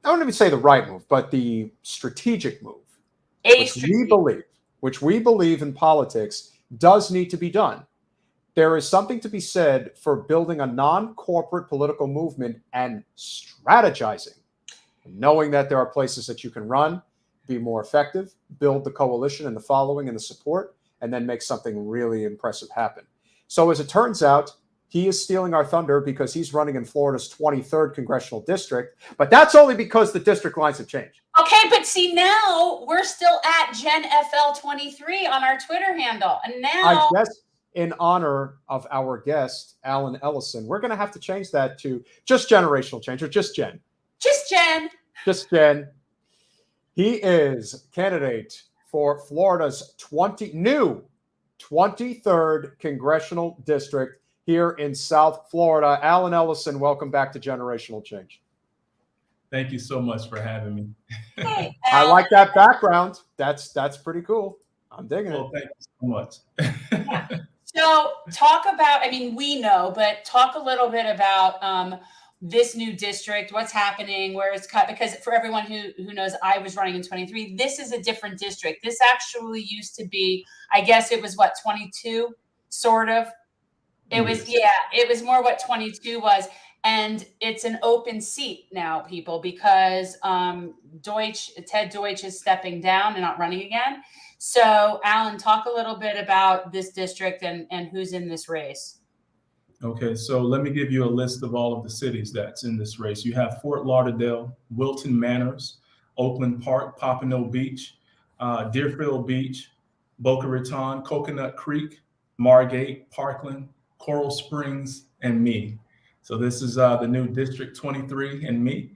[SPEAKER 1] I don't even say the right move, but the strategic move, which we believe in politics does need to be done. There is something to be said for building a non-corporate political movement and strategizing, knowing that there are places that you can run, be more effective, build the coalition and the following and the support, and then make something really impressive happen. So as it turns out, he is stealing our thunder because he's running in Florida's 23rd congressional district, but that's only because the district lines have changed.
[SPEAKER 2] Okay, but see, now we're still at GenFL23 on our Twitter handle. And now
[SPEAKER 1] I guess in honor of our guest, Allen Ellison, we're going to have to change that to just generational change, or just Jen.
[SPEAKER 2] Just Jen.
[SPEAKER 1] Just Jen. He is candidate for Florida's 23rd congressional district here in South Florida. Allen Ellison, welcome back to Generational Change.
[SPEAKER 4] Thank you so much for having me.
[SPEAKER 2] Hey,
[SPEAKER 1] I like that background. That's pretty cool. I'm digging it.
[SPEAKER 4] Thank you so much.
[SPEAKER 2] So talk about, we know, but talk a little bit about this new district, what's happening, where it's cut, because for everyone who knows, I was running in 23. This is a different district. This actually used to be, I guess it was 22, sort of. It was more what 22 was. And it's an open seat now, people, because Ted Deutsch is stepping down and not running again. So, Allen, talk a little bit about this district and who's in this race.
[SPEAKER 4] Okay, so let me give you a list of all of the cities that's in this race. You have Fort Lauderdale, Wilton Manors, Oakland Park, Pompano Beach, Deerfield Beach, Boca Raton, Coconut Creek, Margate, Parkland, Coral Springs, and me. So this is the new District 23 and me.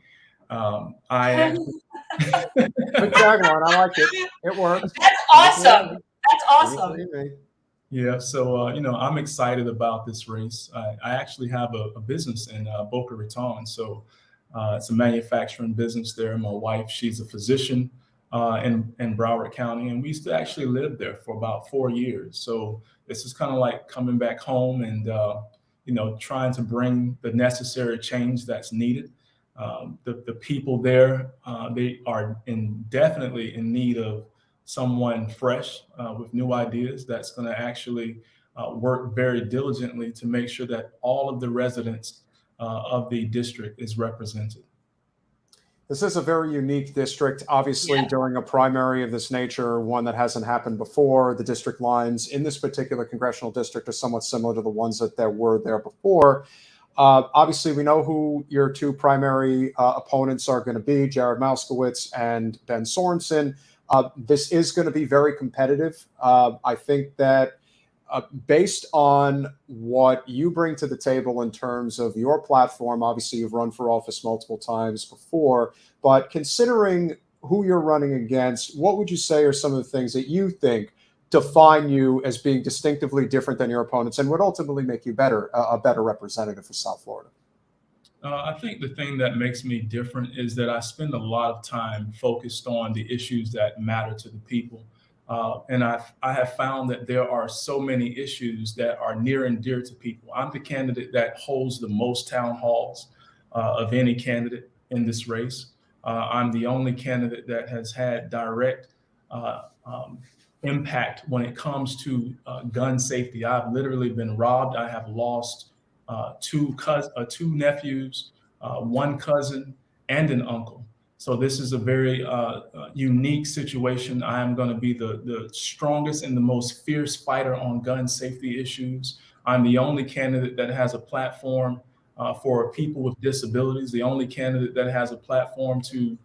[SPEAKER 4] I actually
[SPEAKER 1] Good tagline. I like it. It works.
[SPEAKER 2] That's awesome. That's awesome.
[SPEAKER 4] Yeah, so I'm excited about this race. I actually have a business in Boca Raton, so it's a manufacturing business there. My wife, she's a physician in Broward County, and we used to actually live there for about 4 years. So this is kind of like coming back home and trying to bring the necessary change that's needed. The people there, they are definitely in need of someone fresh with new ideas that's going to actually work very diligently to make sure that all of the residents of the district is represented.
[SPEAKER 1] This is a very unique district. Obviously, during a primary of this nature, one that hasn't happened before, the district lines in this particular congressional district are somewhat similar to the ones that there were there before. Obviously, we know who your two primary opponents are going to be, Jared Mauskowitz and Ben Sorensen. This is going to be very competitive. I think that based on what you bring to the table in terms of your platform, obviously you've run for office multiple times before, but considering who you're running against, what would you say are some of the things that you think define you as being distinctively different than your opponents and would ultimately make you a better representative for South Florida?
[SPEAKER 4] I think the thing that makes me different is that I spend a lot of time focused on the issues that matter to the people. And I have found that there are so many issues that are near and dear to people. I'm the candidate that holds the most town halls of any candidate in this race. I'm the only candidate that has had direct impact when it comes to gun safety. I've literally been robbed. I have lost two nephews, one cousin, and an uncle. So this is a very unique situation. I am going to be the strongest and the most fierce fighter on gun safety issues. I'm the only candidate that has a platform for people with disabilities, the only candidate that has a platform to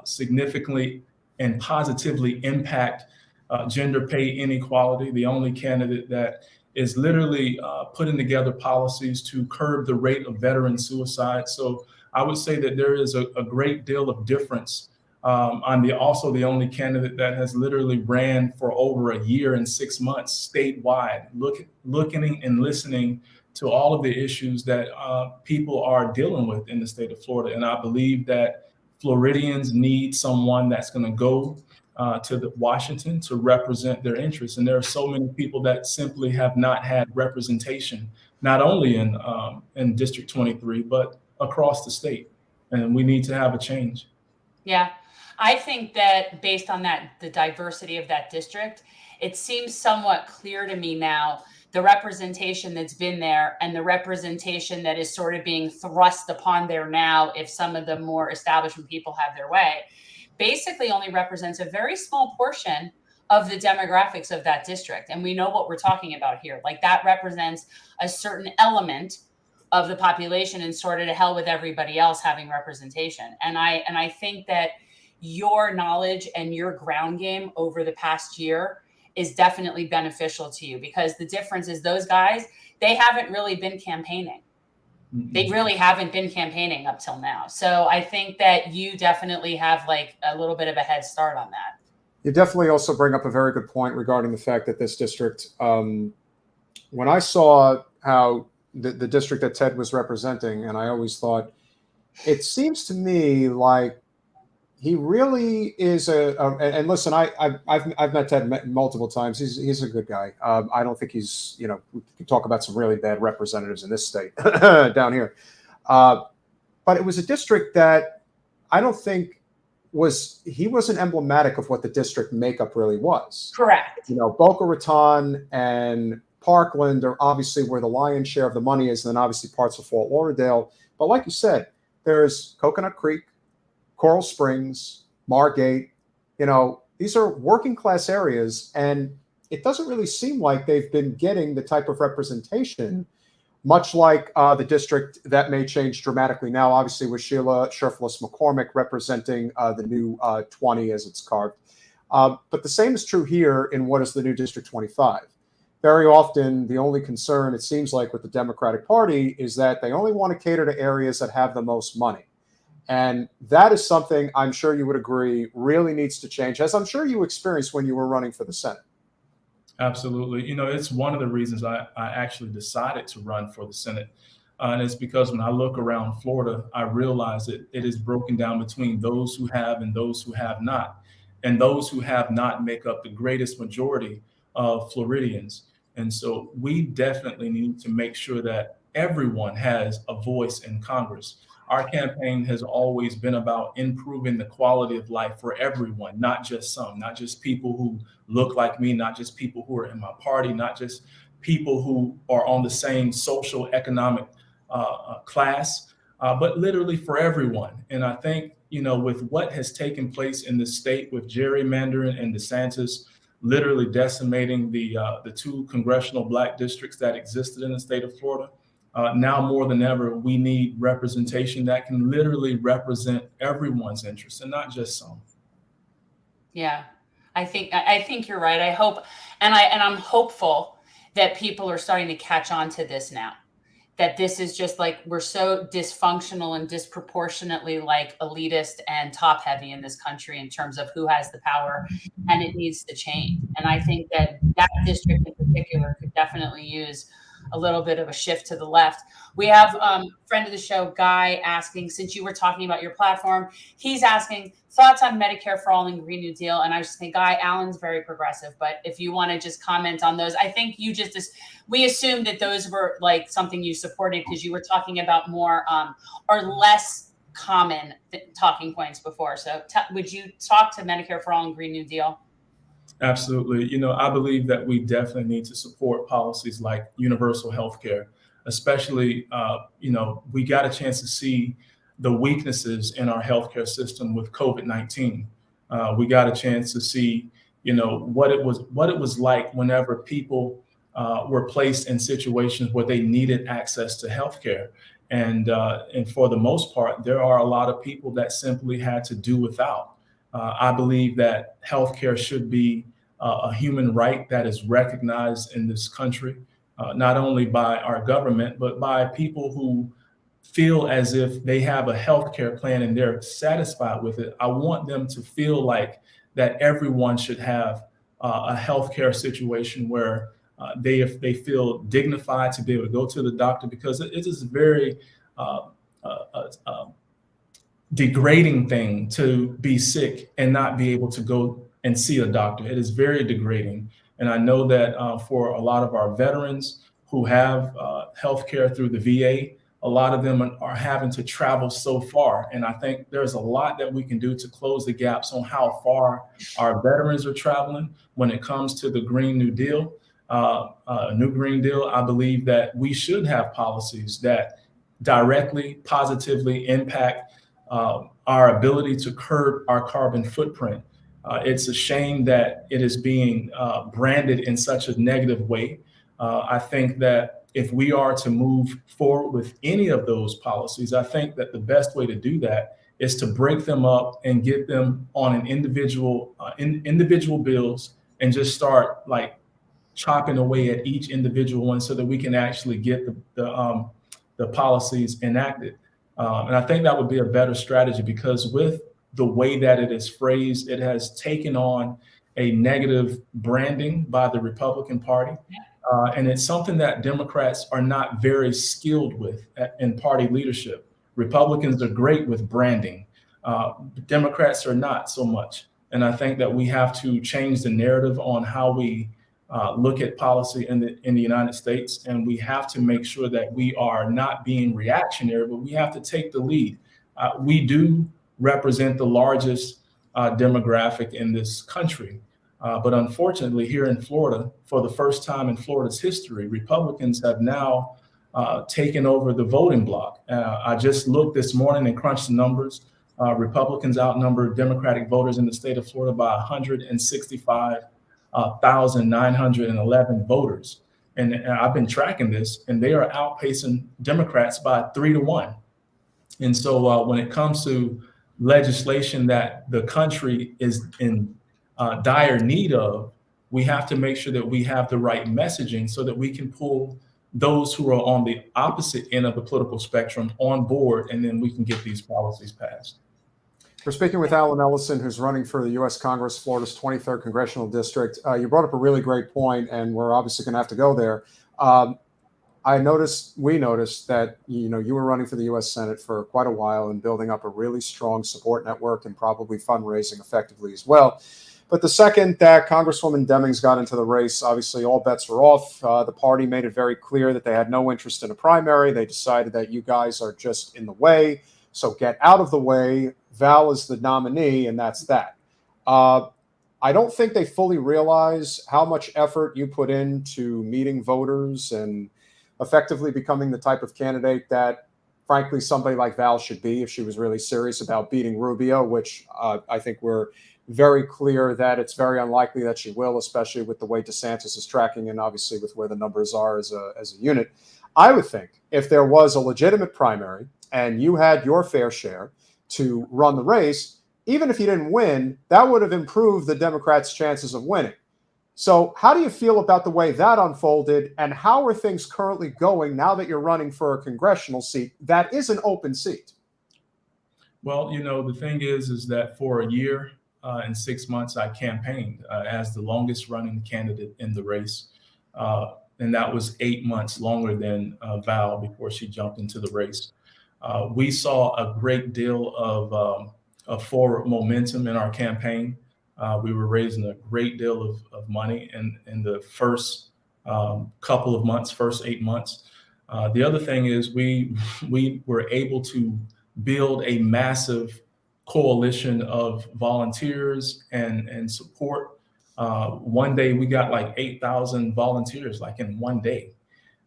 [SPEAKER 4] significantly and positively impact gender pay inequality, the only candidate that is literally putting together policies to curb the rate of veteran suicide. So I would say that there is a great deal of difference. I'm also the only candidate that has literally ran for over a year and 6 months statewide, looking and listening to all of the issues that people are dealing with in the state of Florida. And I believe that Floridians need someone that's going to go to Washington to represent their interests. And there are so many people that simply have not had representation, not only in District 23, but across the state. And we need to have a change.
[SPEAKER 2] Yeah, I think that based on the diversity of that district, it seems somewhat clear to me now, the representation that's been there and the representation that is sort of being thrust upon there now, if some of the more establishment people have their way, basically only represents a very small portion of the demographics of that district. And we know what we're talking about here. Like, that represents a certain element of the population, and sort of to hell with everybody else having representation. And I think that your knowledge and your ground game over the past year is definitely beneficial to you, because the difference is those guys, they haven't really been campaigning. They really haven't been campaigning up till now. So I think that you definitely have like a little bit of a head start on that.
[SPEAKER 1] You definitely also bring up a very good point regarding the fact that this district, when I saw how the district that Ted was representing, and I always thought, it seems to me like he really is and listen, I've met Ted multiple times. He's a good guy. I don't think he's, we can talk about some really bad representatives in this state down here. But it was a district that I don't think he wasn't emblematic of what the district makeup really was.
[SPEAKER 2] Correct.
[SPEAKER 1] Boca Raton and Parkland are obviously where the lion's share of the money is, and then obviously parts of Fort Lauderdale. But like you said, there's Coconut Creek, Coral Springs, Margate. These are working class areas, and it doesn't really seem like they've been getting the type of representation much like the district that may change dramatically now, obviously with Sheila Sherfless McCormick representing the new 20 as it's carved. But the same is true here in what is the new District 25. Very often, the only concern, it seems like, with the Democratic Party is that they only want to cater to areas that have the most money. And that is something I'm sure you would agree really needs to change, as I'm sure you experienced when you were running for the Senate.
[SPEAKER 4] Absolutely. It's one of the reasons I actually decided to run for the Senate. And it's because when I look around Florida, I realize that it is broken down between those who have and those who have not. And those who have not make up the greatest majority of Floridians. And so we definitely need to make sure that everyone has a voice in Congress. Our campaign has always been about improving the quality of life for everyone, not just some, not just people who look like me, not just people who are in my party, not just people who are on the same social economic class, but literally for everyone. And I think, with what has taken place in the state with gerrymandering and DeSantis literally decimating the 2 congressional Black districts that existed in the state of Florida, now more than ever, we need representation that can literally represent everyone's interests and not just some.
[SPEAKER 2] Yeah, I think you're right. I hope, and I'm hopeful that people are starting to catch on to this now. That this is just like, we're so dysfunctional and disproportionately like elitist and top heavy in this country in terms of who has the power, and it needs to change. And I think that district in particular could definitely use a little bit of a shift to the left. We have friend of the show, Guy, asking, since you were talking about your platform, he's asking thoughts on Medicare for All and Green New Deal. And I was just thinking, Guy, Allen's very progressive, but if you want to just comment on those, I think we assumed that those were like something you supported because you were talking about more or less common talking points before. So would you talk to Medicare for All and Green New Deal?
[SPEAKER 4] Absolutely. I believe that we definitely need to support policies like universal health care, especially, we got a chance to see the weaknesses in our healthcare system with COVID-19. We got a chance to see, what it was like whenever people were placed in situations where they needed access to healthcare. And for the most part, there are a lot of people that simply had to do without. I believe that healthcare should be a human right that is recognized in this country, not only by our government, but by people who feel as if they have a healthcare plan and they're satisfied with it. I want them to feel like that everyone should have a healthcare situation where they feel dignified to be able to go to the doctor, because it is a very degrading thing to be sick and not be able to go and see a doctor. It is very degrading. And I know that for a lot of our veterans who have health care through the VA, a lot of them are having to travel so far. And I think there's a lot that we can do to close the gaps on how far our veterans are traveling when it comes to the Green New Deal. New Green Deal, I believe that we should have policies that directly, positively impact our ability to curb our carbon footprint. It's a shame that it is being branded in such a negative way. I think that if we are to move forward with any of those policies, I think that the best way to do that is to break them up and get them on an individual bills and just start like chopping away at each individual one so that we can actually get the policies enacted. And I think that would be a better strategy, because with the way that it is phrased, it has taken on a negative branding by the Republican Party. And it's something that Democrats are not very skilled with in party leadership. Republicans are great with branding. Democrats are not so much. And I think that we have to change the narrative on how we look at policy in the United States. And we have to make sure that we are not being reactionary, but we have to take the lead. We do represent the largest demographic in this country. But unfortunately, here in Florida, for the first time in Florida's history, Republicans have now taken over the voting bloc. I just looked this morning and crunched the numbers. Republicans outnumber Democratic voters in the state of Florida by 165,911 voters. and I've been tracking this, and they are outpacing Democrats by 3-1. And so when it comes to legislation that the country is in dire need of, we have to make sure that we have the right messaging so that we can pull those who are on the opposite end of the political spectrum on board, and then we can get these policies passed.
[SPEAKER 1] We're speaking with Allen Ellison, who's running for the U.S. Congress, Florida's 23rd Congressional District. You brought up a really great point, and we're obviously going to have to go there. We noticed that you were running for the U.S. Senate for quite a while and building up a really strong support network and probably fundraising effectively as well. But the second that Congresswoman Demings got into the race, obviously all bets were off. The party made it very clear that they had no interest in a primary. They decided that you guys are just in the way, so get out of the way. Val is the nominee, and that's that. I don't think they fully realize how much effort you put into meeting voters and effectively becoming the type of candidate that, frankly, somebody like Val should be if she was really serious about beating Rubio, which I think we're very clear that it's very unlikely that she will, especially with the way DeSantis is tracking and obviously with where the numbers are as a unit. I would think if there was a legitimate primary and you had your fair share to run the race, even if you didn't win, that would have improved the Democrats' chances of winning. So how do you feel about the way that unfolded, and how are things currently going now that you're running for a congressional seat that is an open seat?
[SPEAKER 4] Well, the thing is that for a year and 6 months, I campaigned as the longest running candidate in the race. And that was 8 months longer than Val before she jumped into the race. We saw a great deal of forward momentum in our campaign. We were raising a great deal of money in the first couple of months, first 8 months. The other thing is we were able to build a massive coalition of volunteers and support. One day we got like 8,000 volunteers, like in one day.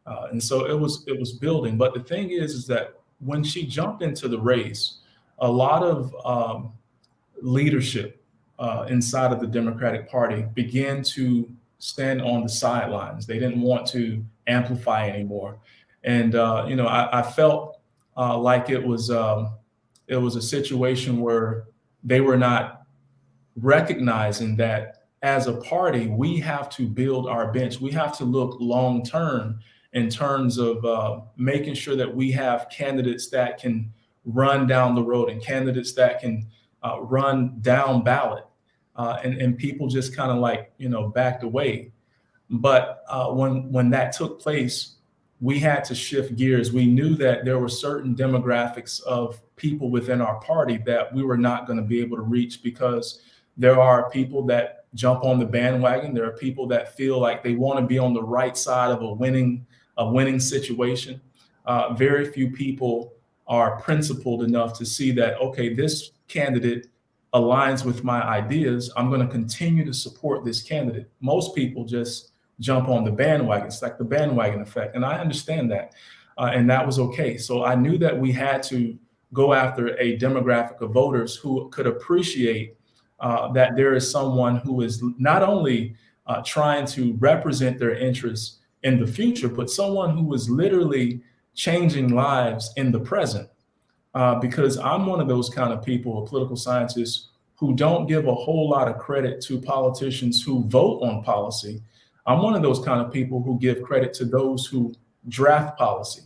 [SPEAKER 4] And so it was building. But the thing is that when she jumped into the race, a lot of leadership inside of the Democratic Party began to stand on the sidelines. They didn't want to amplify anymore. And, I felt like it was a situation where they were not recognizing that as a party, we have to build our bench. We have to look long term in terms of making sure that we have candidates that can run down the road and candidates that can run down ballot. And people just kind of backed away. But when that took place, we had to shift gears. We knew that there were certain demographics of people within our party that we were not going to be able to reach, because there are people that jump on the bandwagon. There are people that feel like they want to be on the right side of a winning situation. Very few people are principled enough to see that, okay, this candidate aligns with my ideas. I'm going to continue to support this candidate. Most people just jump on the bandwagon. It's like the bandwagon effect. And I understand that. And that was okay. So I knew that we had to go after a demographic of voters who could appreciate that there is someone who is not only trying to represent their interests in the future, but someone who is literally changing lives in the present. Because I'm one of those kind of people, a political scientist, who don't give a whole lot of credit to politicians who vote on policy. I'm one of those kind of people who give credit to those who draft policy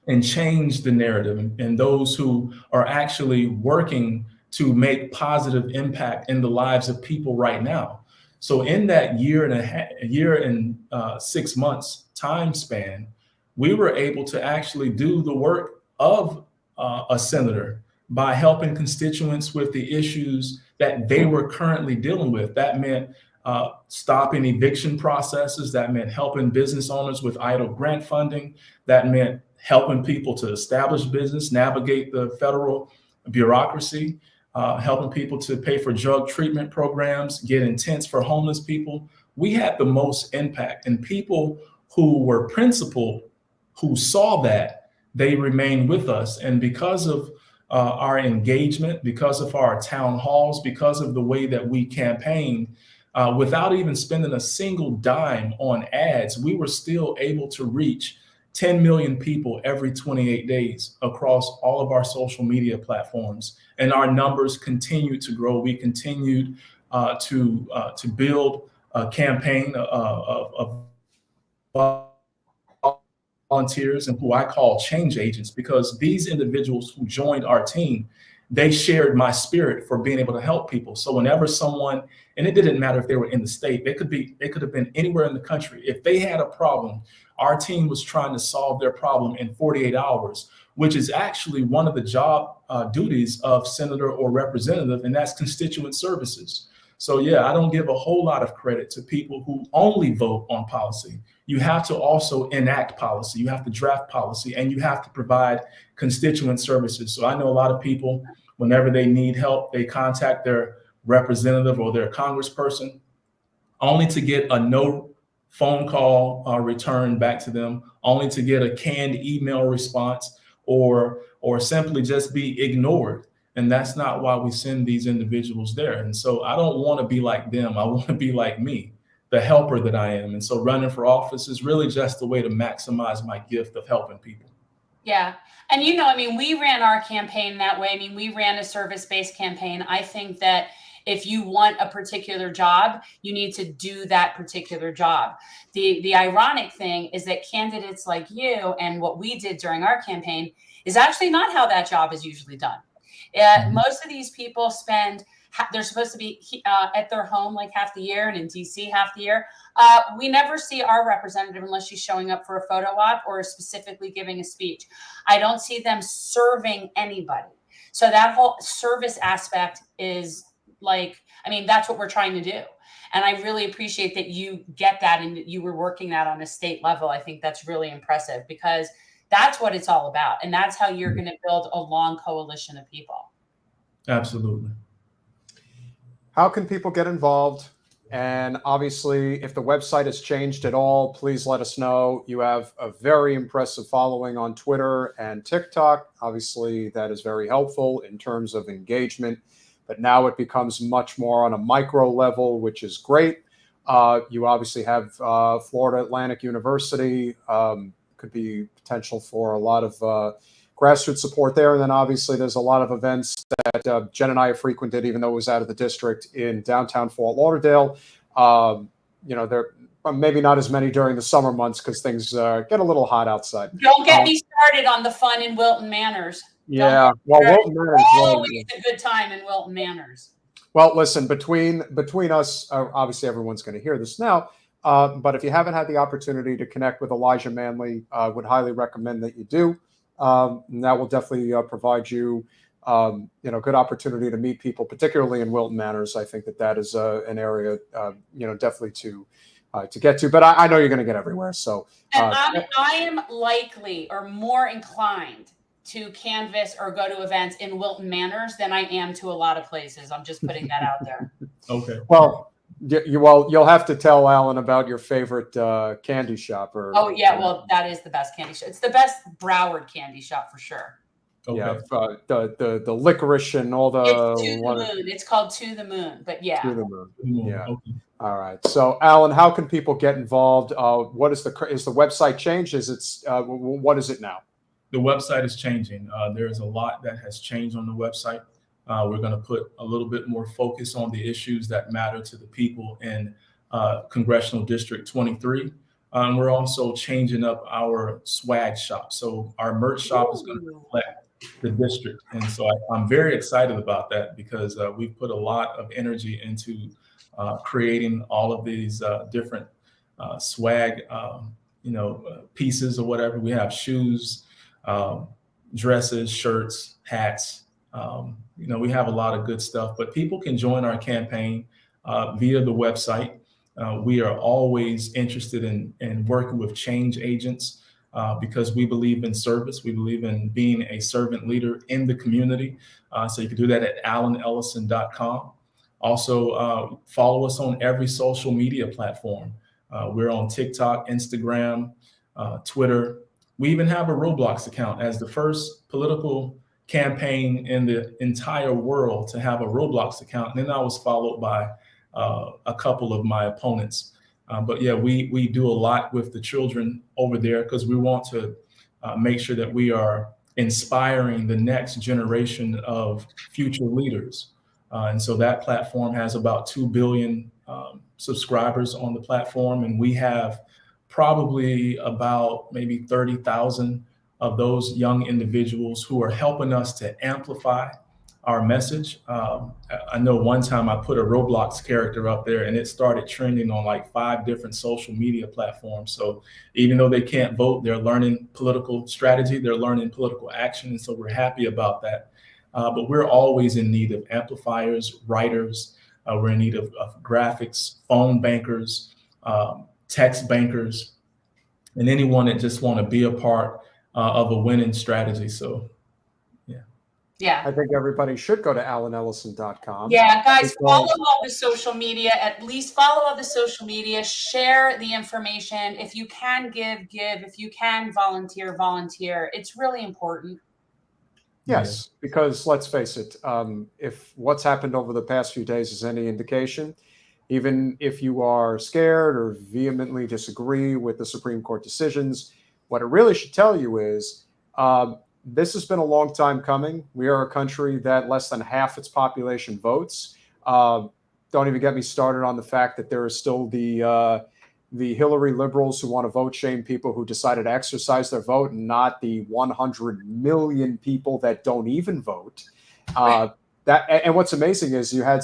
[SPEAKER 4] and change the narrative, and those who are actually working to make positive impact in the lives of people right now. So in that year and 6 months time span, we were able to actually do the work of a senator by helping constituents with the issues that they were currently dealing with. That meant stopping eviction processes. That meant helping business owners with idle grant funding. That meant helping people to establish business, navigate the federal bureaucracy, helping people to pay for drug treatment programs, get intents for homeless people. We had the most impact, and people who were principled, who saw that, they remained with us. And because of our engagement, because of our town halls, because of the way that we campaigned, without even spending a single dime on ads, we were still able to reach 10 million people every 28 days across all of our social media platforms. And our numbers continued to grow. We continued to build a campaign of volunteers and who I call change agents, because these individuals who joined our team, they shared my spirit for being able to help people. So whenever someone, and it didn't matter if they were in the state, they could have been anywhere in the country. If they had a problem, our team was trying to solve their problem in 48 hours, which is actually one of the job duties of senator or representative, and that's constituent services. So yeah, I don't give a whole lot of credit to people who only vote on policy. You have to also enact policy, you have to draft policy, and you have to provide constituent services. So I know a lot of people, whenever they need help, they contact their representative or their congressperson, only to get a no phone call returned back to them, only to get a canned email response, or simply just be ignored. And that's not why we send these individuals there. And so I don't want to be like them. I want to be like me, the helper that I am. And so running for office is really just a way to maximize my gift of helping people.
[SPEAKER 2] Yeah. And, you know, I mean, we ran our campaign that way. I mean, we ran a service-based campaign. I think that if you want a particular job, you need to do that particular job. The ironic thing is that candidates like you and what we did during our campaign is actually not how that job is usually done. Most of these people they're supposed to be at their home like half the year and in DC half the year. We never see our representative unless she's showing up for a photo op or specifically giving a speech. I don't see them serving anybody. So that whole service aspect is like, I mean, that's what we're trying to do. And I really appreciate that you get that and that you were working that on a state level. I think that's really impressive, because that's what it's all about. And that's how you're going to build a long coalition of people.
[SPEAKER 4] Absolutely.
[SPEAKER 1] How can people get involved? And obviously, if the website has changed at all, please let us know. You have a very impressive following on Twitter and TikTok. Obviously, that is very helpful in terms of engagement. But now it becomes much more on a micro level, which is great. You obviously have Florida Atlantic University. Could be potential for a lot of grassroots support there. And then obviously there's a lot of events that Jen and I have frequented, even though it was out of the district, in downtown Fort Lauderdale. You know, there are maybe not as many during the summer months because things get a little hot outside.
[SPEAKER 2] Don't get me started on the fun in Wilton Manors.
[SPEAKER 1] Yeah, well, Wilton Manors is
[SPEAKER 2] always a good time in Wilton Manors.
[SPEAKER 1] Well, listen, between us, obviously everyone's going to hear this now. But if you haven't had the opportunity to connect with Elijah Manley, I would highly recommend that you do. And that will definitely provide you, good opportunity to meet people, particularly in Wilton Manors. I think that is an area, definitely to get to. But I know you're going to get everywhere. So
[SPEAKER 2] I am likely or more inclined to canvass or go to events in Wilton Manors than I am to a lot of places. I'm just putting that out there.
[SPEAKER 4] Okay.
[SPEAKER 1] Well, you'll have to tell Alan about your favorite candy shop.
[SPEAKER 2] Well, that is the best candy shop. It's the best Broward candy shop for sure.
[SPEAKER 4] Okay.
[SPEAKER 1] Yeah, the licorice and all the.
[SPEAKER 2] It's To the Moon. It's called To the Moon, but yeah.
[SPEAKER 1] To the Moon. Yeah.
[SPEAKER 4] Okay.
[SPEAKER 1] All right. So, Alan, how can people get involved? What is the website changed? What is it now?
[SPEAKER 4] The website is changing. There is a lot that has changed on the website. We're going to put a little bit more focus on the issues that matter to the people in Congressional District 23. We're also changing up our swag shop. So our merch shop is going to reflect the district. And so I'm very excited about that, because we've put a lot of energy into creating all of these different swag, pieces or whatever. We have shoes, dresses, shirts, hats. We have a lot of good stuff, but people can join our campaign via the website. We are always interested in working with change agents because we believe in service. We believe in being a servant leader in the community. So you can do that at allenellison.com. Also, follow us on every social media platform. We're on TikTok, Instagram, Twitter. We even have a Roblox account as the first political campaign in the entire world to have a Roblox account. And then I was followed by a couple of my opponents. But yeah, we do a lot with the children over there because we want to make sure that we are inspiring the next generation of future leaders. And so that platform has about 2 billion subscribers on the platform. And we have probably about maybe 30,000 of those young individuals who are helping us to amplify our message. I know one time I put a Roblox character up there and it started trending on like 5 different social media platforms. So even though they can't vote, they're learning political strategy, they're learning political action. And so we're happy about that. But we're always in need of amplifiers, writers. We're in need of graphics, phone bankers, text bankers, and anyone that just want to be a part of a winning strategy. So
[SPEAKER 2] yeah,
[SPEAKER 1] I think everybody should go to allenellison.com.
[SPEAKER 2] Yeah, guys, follow all the social media. At least follow all the social media. Share the information. If you can give. If you can volunteer. It's really important.
[SPEAKER 1] Yes, because let's face it, if what's happened over the past few days is any indication, even if you are scared or vehemently disagree with the Supreme Court decisions, what it really should tell you is this has been a long time coming. We are a country that less than half its population votes. Don't even get me started on the fact that there are still the Hillary liberals who want to vote shame people who decided to exercise their vote, and not the 100 million people that don't even vote. And what's amazing is you had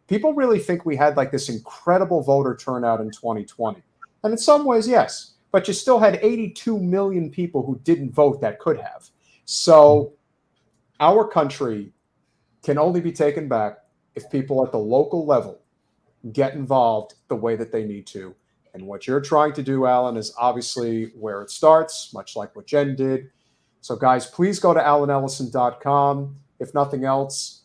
[SPEAKER 1] people really think we had like this incredible voter turnout in 2020. And in some ways, yes. But you still had 82 million people who didn't vote that could have. So our country can only be taken back if people at the local level get involved the way that they need to. And what you're trying to do, Allen, is obviously where it starts, much like what Jen did. So guys, please go to allenellison.com. If nothing else,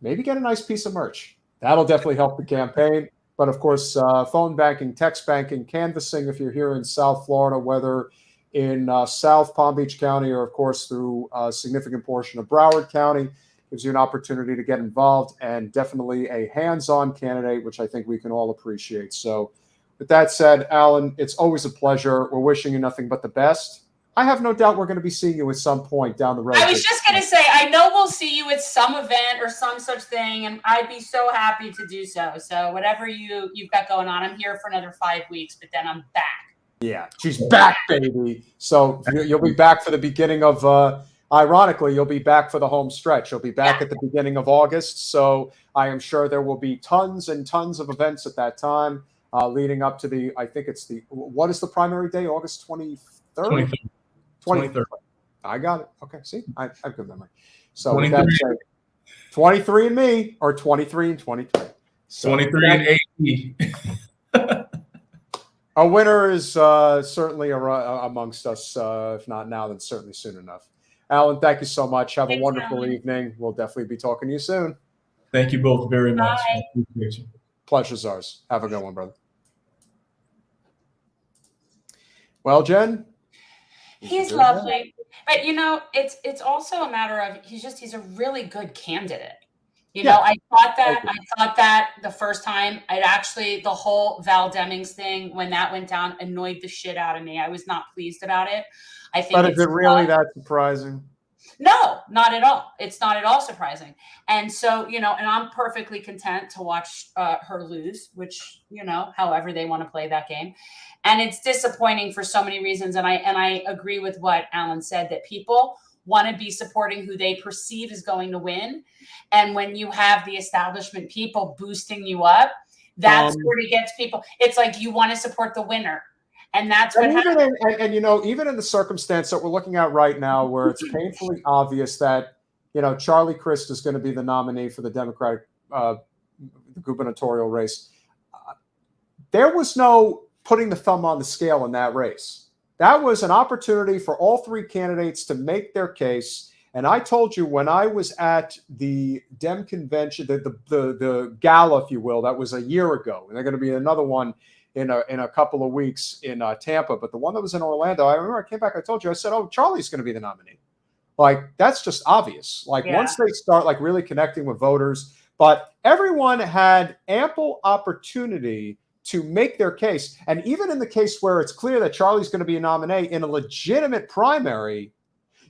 [SPEAKER 1] maybe get a nice piece of merch. That'll definitely help the campaign. But of course, phone banking, text banking, canvassing, if you're here in South Florida, whether in South Palm Beach County or, of course, through a significant portion of Broward County, gives you an opportunity to get involved, and definitely a hands-on candidate, which I think we can all appreciate. So with that said, Allen, it's always a pleasure. We're wishing you nothing but the best. I have no doubt we're going to be seeing you at some point down the road.
[SPEAKER 2] I was just going to say, I know we'll see you at some event or some such thing, and I'd be so happy to do so. So whatever you've got going on, I'm here for another 5 weeks, but then I'm back.
[SPEAKER 1] Yeah, she's back, baby. So you'll be back for the beginning of, ironically, you'll be back for the home stretch. You'll be back at the beginning of August. So I am sure there will be tons and tons of events at that time leading up to what is the primary day? August 23rd? 23rd. I got it. Okay. See, I have good memory. So 23 and me, or 23 and 23. So
[SPEAKER 4] 23 and 80.
[SPEAKER 1] A winner is certainly amongst us. If not now, then certainly soon enough. Allen, thank you so much. Have a wonderful evening. We'll definitely be talking to you soon.
[SPEAKER 4] Thank you both very much.
[SPEAKER 2] Bye.
[SPEAKER 4] I appreciate you.
[SPEAKER 1] Pleasure's ours. Have a good one, brother. Well, Jen?
[SPEAKER 2] He's lovely. But, it's also a matter of he's a really good candidate. I thought that the first time. The whole Val Demings thing, when that went down, annoyed the shit out of me. I was not pleased about it. I think.
[SPEAKER 1] But is it really that surprising?
[SPEAKER 2] No, not at all. It's not at all surprising. And so, and I'm perfectly content to watch her lose, which, however they want to play that game. And it's disappointing for so many reasons. And I agree with what Allen said, that people want to be supporting who they perceive is going to win. And when you have the establishment people boosting you up, that's where it gets people. It's like you want to support the winner. And that's what happens.
[SPEAKER 1] Even in the circumstance that we're looking at right now, where it's painfully obvious that, Charlie Crist is going to be the nominee for the Democratic gubernatorial race, there was no putting the thumb on the scale in that race. That was an opportunity for all three candidates to make their case. And I told you when I was at the Dem convention, the gala, if you will, that was a year ago, and they're going to be another one in a couple of weeks in Tampa. But the one that was in Orlando, I remember I came back, I told you, I said, oh, Charlie's going to be the nominee. Like, that's just obvious. Like, once they start like really connecting with voters, But everyone had ample opportunity to make their case. And even in the case where it's clear that Charlie's going to be a nominee in a legitimate primary,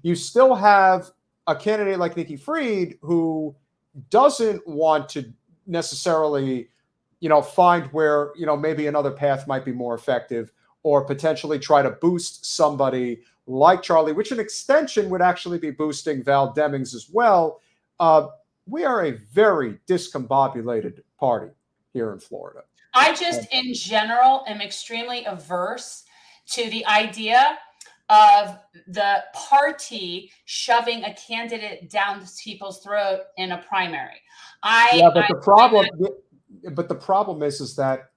[SPEAKER 1] you still have a candidate like Nikki Fried who doesn't want to necessarily, find where, maybe another path might be more effective, or potentially try to boost somebody like Charlie, which an extension would actually be boosting Val Demings as well. We are a very discombobulated party here in Florida.
[SPEAKER 2] I just, in general, am extremely averse to the idea of the party shoving a candidate down people's throat in a primary.
[SPEAKER 1] But the problem is that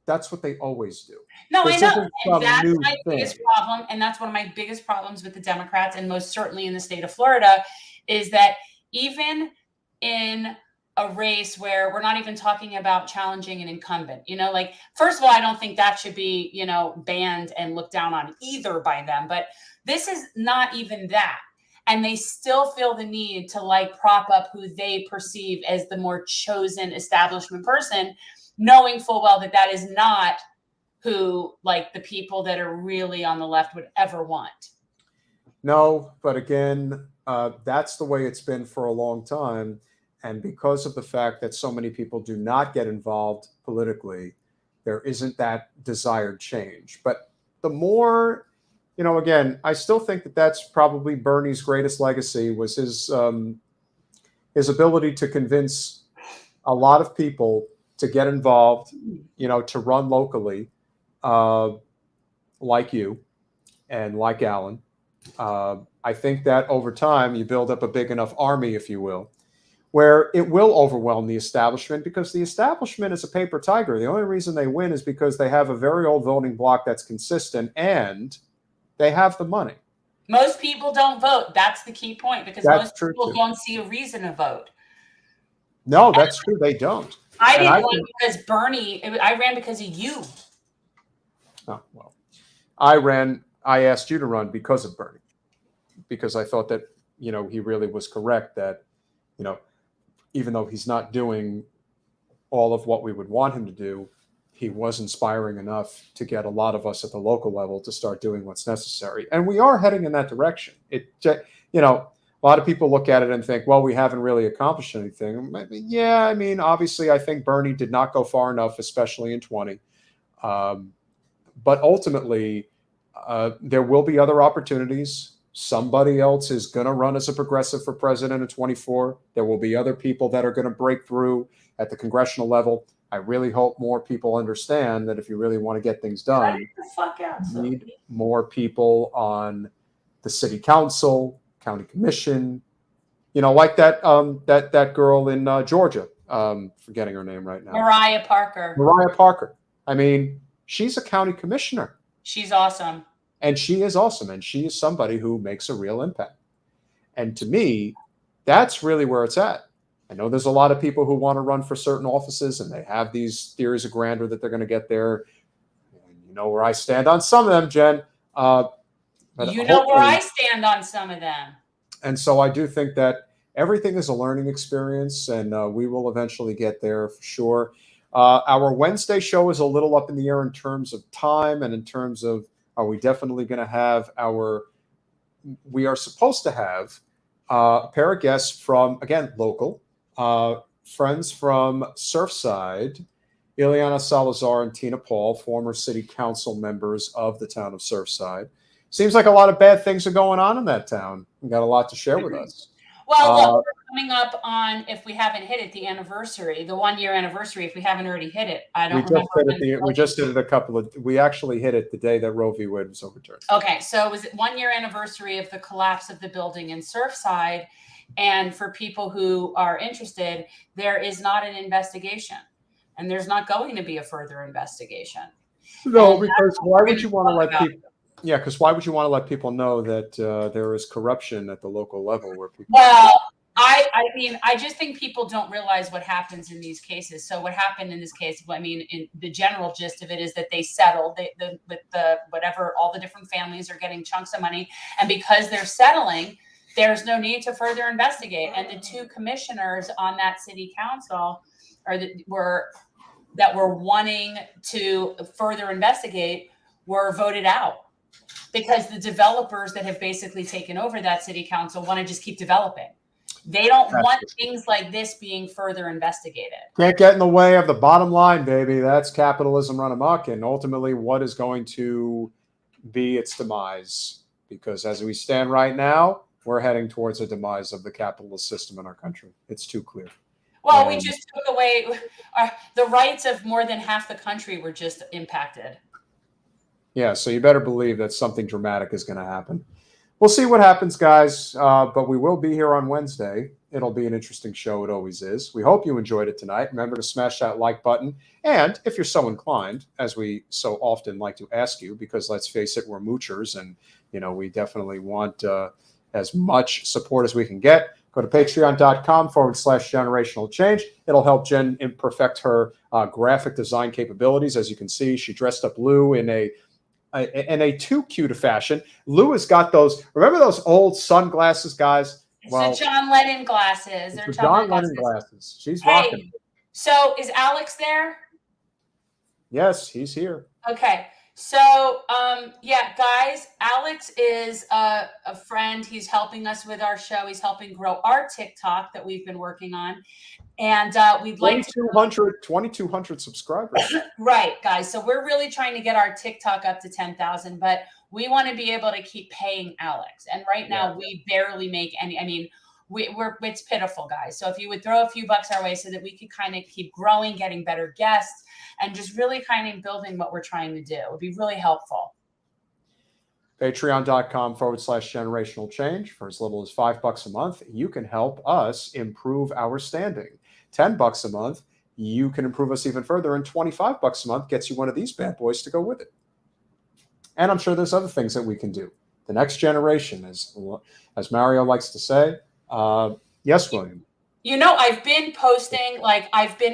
[SPEAKER 1] that's what they always do.
[SPEAKER 2] No, I know. And that's my biggest problem. And that's one of my biggest problems with the Democrats, and most certainly in the state of Florida, is that even in a race where we're not even talking about challenging an incumbent, first of all, I don't think that should be, banned and looked down on either by them. But this is not even that. And they still feel the need to prop up who they perceive as the more chosen establishment person, knowing full well that that is not who the people that are really on the left would ever want.
[SPEAKER 1] No, but again, that's the way it's been for a long time. And because of the fact that so many people do not get involved politically, there isn't that desired change. But the more, again, I still think that that's probably Bernie's greatest legacy, was his ability to convince a lot of people to get involved, to run locally, like you and like Allen. I think that over time you build up a big enough army, if you will, where it will overwhelm the establishment, because the establishment is a paper tiger. The only reason they win is because they have a very old voting bloc that's consistent and they have the money.
[SPEAKER 2] Most people don't vote. That's the key point, because most people don't see a reason to vote.
[SPEAKER 1] No, that's true. They don't.
[SPEAKER 2] I didn't run because Bernie. I ran because of you.
[SPEAKER 1] Oh, well, I asked you to run because of Bernie, because I thought that, he really was correct that, even though he's not doing all of what we would want him to do, he was inspiring enough to get a lot of us at the local level to start doing what's necessary. And we are heading in that direction. A lot of people look at it and think, well, we haven't really accomplished anything. Yeah, obviously, I think Bernie did not go far enough, especially in 20. But ultimately, there will be other opportunities. Somebody else is going to run as a progressive for president in 24. There will be other people that are going to break through at the congressional level. I really hope more people understand that if you really want to get things done, you need more people on the city council, county commission, like that girl in Georgia. Forgetting her name right now.
[SPEAKER 2] Mariah Parker.
[SPEAKER 1] She's a county commissioner.
[SPEAKER 2] She's awesome.
[SPEAKER 1] And she is awesome. And she is somebody who makes a real impact. And to me, that's really where it's at. I know there's a lot of people who want to run for certain offices, and they have these theories of grandeur that they're going to get there. You know where I stand on some of them, Jen.
[SPEAKER 2] You know where I stand on some of them.
[SPEAKER 1] And so I do think that everything is a learning experience, and we will eventually get there for sure. Our Wednesday show is a little up in the air in terms of time and in terms of, are we definitely going to have we are supposed to have a pair of guests from, again, local, friends from Surfside, Ileana Salazar and Tina Paul, former city council members of the town of Surfside. Seems like a lot of bad things are going on in that town. We got a lot to share with us.
[SPEAKER 2] Well, look, we're coming up on, if we haven't hit it, the anniversary, the 1 year anniversary. If we haven't already hit it, I don't remember.
[SPEAKER 1] We just did it we actually hit it the day that Roe v. Wade was overturned.
[SPEAKER 2] Okay, so it was 1 year anniversary of the collapse of the building in Surfside. And for people who are interested, there is not an investigation, and there's not going to be a further investigation.
[SPEAKER 1] No, because why would you want to let people? Yeah, because why would you want to let people know that there is corruption at the local level where people?
[SPEAKER 2] Well, I just think people don't realize what happens in these cases. So what happened in this case? In the general gist of it is that they settled. With whatever, all the different families are getting chunks of money, and because they're settling, there's no need to further investigate. And the two commissioners on that city council that were wanting to further investigate were voted out because the developers that have basically taken over that city council want to just keep developing. They don't want things like this being further investigated.
[SPEAKER 1] Can't get in the way of the bottom line, baby. That's capitalism run amok, and ultimately what is going to be its demise. Because as we stand right now, we're heading towards a demise of the capitalist system in our country. It's too clear.
[SPEAKER 2] Well, we just took away the rights of more than half the country were just impacted.
[SPEAKER 1] Yeah, so you better believe that something dramatic is going to happen. We'll see what happens, guys, but we will be here on Wednesday. It'll be an interesting show. It always is. We hope you enjoyed it tonight. Remember to smash that like button. And if you're so inclined, as we so often like to ask you, because let's face it, we're moochers and, we definitely want as much support as we can get. Go to patreon.com/generational change. It'll help Jen perfect her graphic design capabilities. As you can see, she dressed up Lou in a too cute a fashion. Lou has got those. Remember those old sunglasses, guys?
[SPEAKER 2] It's the John Lennon glasses.
[SPEAKER 1] They're John Lennon glasses. She's rocking them.
[SPEAKER 2] So is Alex there?
[SPEAKER 1] Yes, he's here.
[SPEAKER 2] Okay. So, guys, Alex is a friend. He's helping us with our show. He's helping grow our TikTok that we've been working on. And we'd like
[SPEAKER 1] 2,200 subscribers. Right,
[SPEAKER 2] guys. So we're really trying to get our TikTok up to 10,000, but we want to be able to keep paying Alex. And right now we barely make any. I mean, it's pitiful, guys. So if you would throw a few bucks our way so that we could kind of keep growing, getting better guests, and just really kind of building what we're trying to do, it would be really helpful.
[SPEAKER 1] Patreon.com/generational change. For as little as $5 a month, you can help us improve our standing. $10 a month, you can improve us even further, and $25 a month gets you one of these bad boys to go with it. And I'm sure there's other things that we can do. The next generation, as Mario likes to say. Yes, William.
[SPEAKER 2] I've been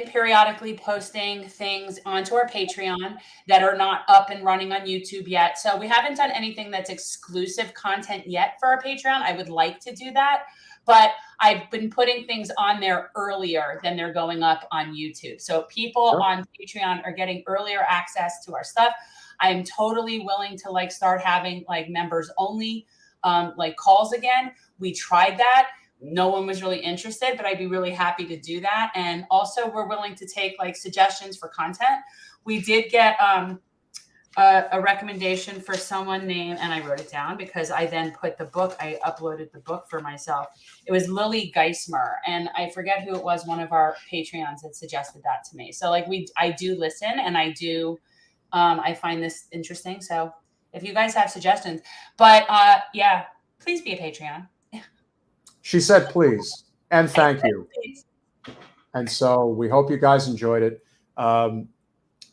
[SPEAKER 2] periodically posting things onto our Patreon that are not up and running on YouTube yet. So we haven't done anything that's exclusive content yet for our Patreon. I would like to do that, but I've been putting things on there earlier than they're going up on YouTube. So people on Patreon are getting earlier access to our stuff. I'm totally willing to start having members only calls again. We tried that. No one was really interested, but I'd be really happy to do that. And also we're willing to take suggestions for content. We did get a recommendation for someone named, and I wrote it down because I then I uploaded the book for myself. It was Lily Geismer, and I forget who it was, one of our Patreons that suggested that to me. So I do listen, and I do, I find this interesting. So if you guys have suggestions, but please be a Patreon.
[SPEAKER 1] She said, please, and thank you. And so we hope you guys enjoyed it.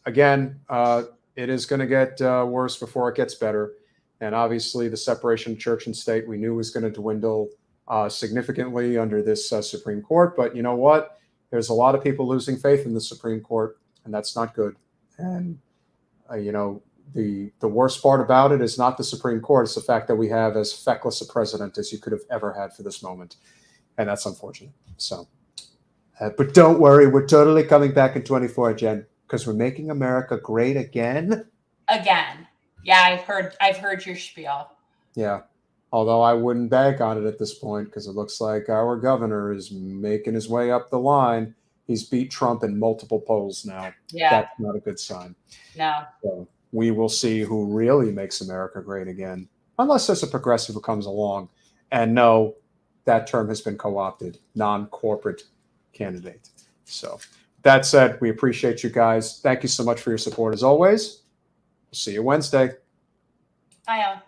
[SPEAKER 1] Again, it is going to get worse before it gets better. And obviously the separation of church and state we knew was going to dwindle significantly under this Supreme Court. But you know what? There's a lot of people losing faith in the Supreme Court, and that's not good. And, the worst part about it is not the Supreme Court. It's the fact that we have as feckless a president as you could have ever had for this moment. And that's unfortunate. So, but don't worry, we're totally coming back in 24, Jen, because we're making America great again.
[SPEAKER 2] Again. Yeah, I've heard your spiel.
[SPEAKER 1] Yeah. Although I wouldn't bank on it at this point because it looks like our governor is making his way up the line. He's beat Trump in multiple polls now.
[SPEAKER 2] Yeah.
[SPEAKER 1] That's not a good sign.
[SPEAKER 2] No.
[SPEAKER 1] So we will see who really makes America great again, unless there's a progressive who comes along. And no, that term has been co-opted, non-corporate candidate. So that said, we appreciate you guys. Thank you so much for your support as always. We'll see you Wednesday.
[SPEAKER 2] Bye, y'all.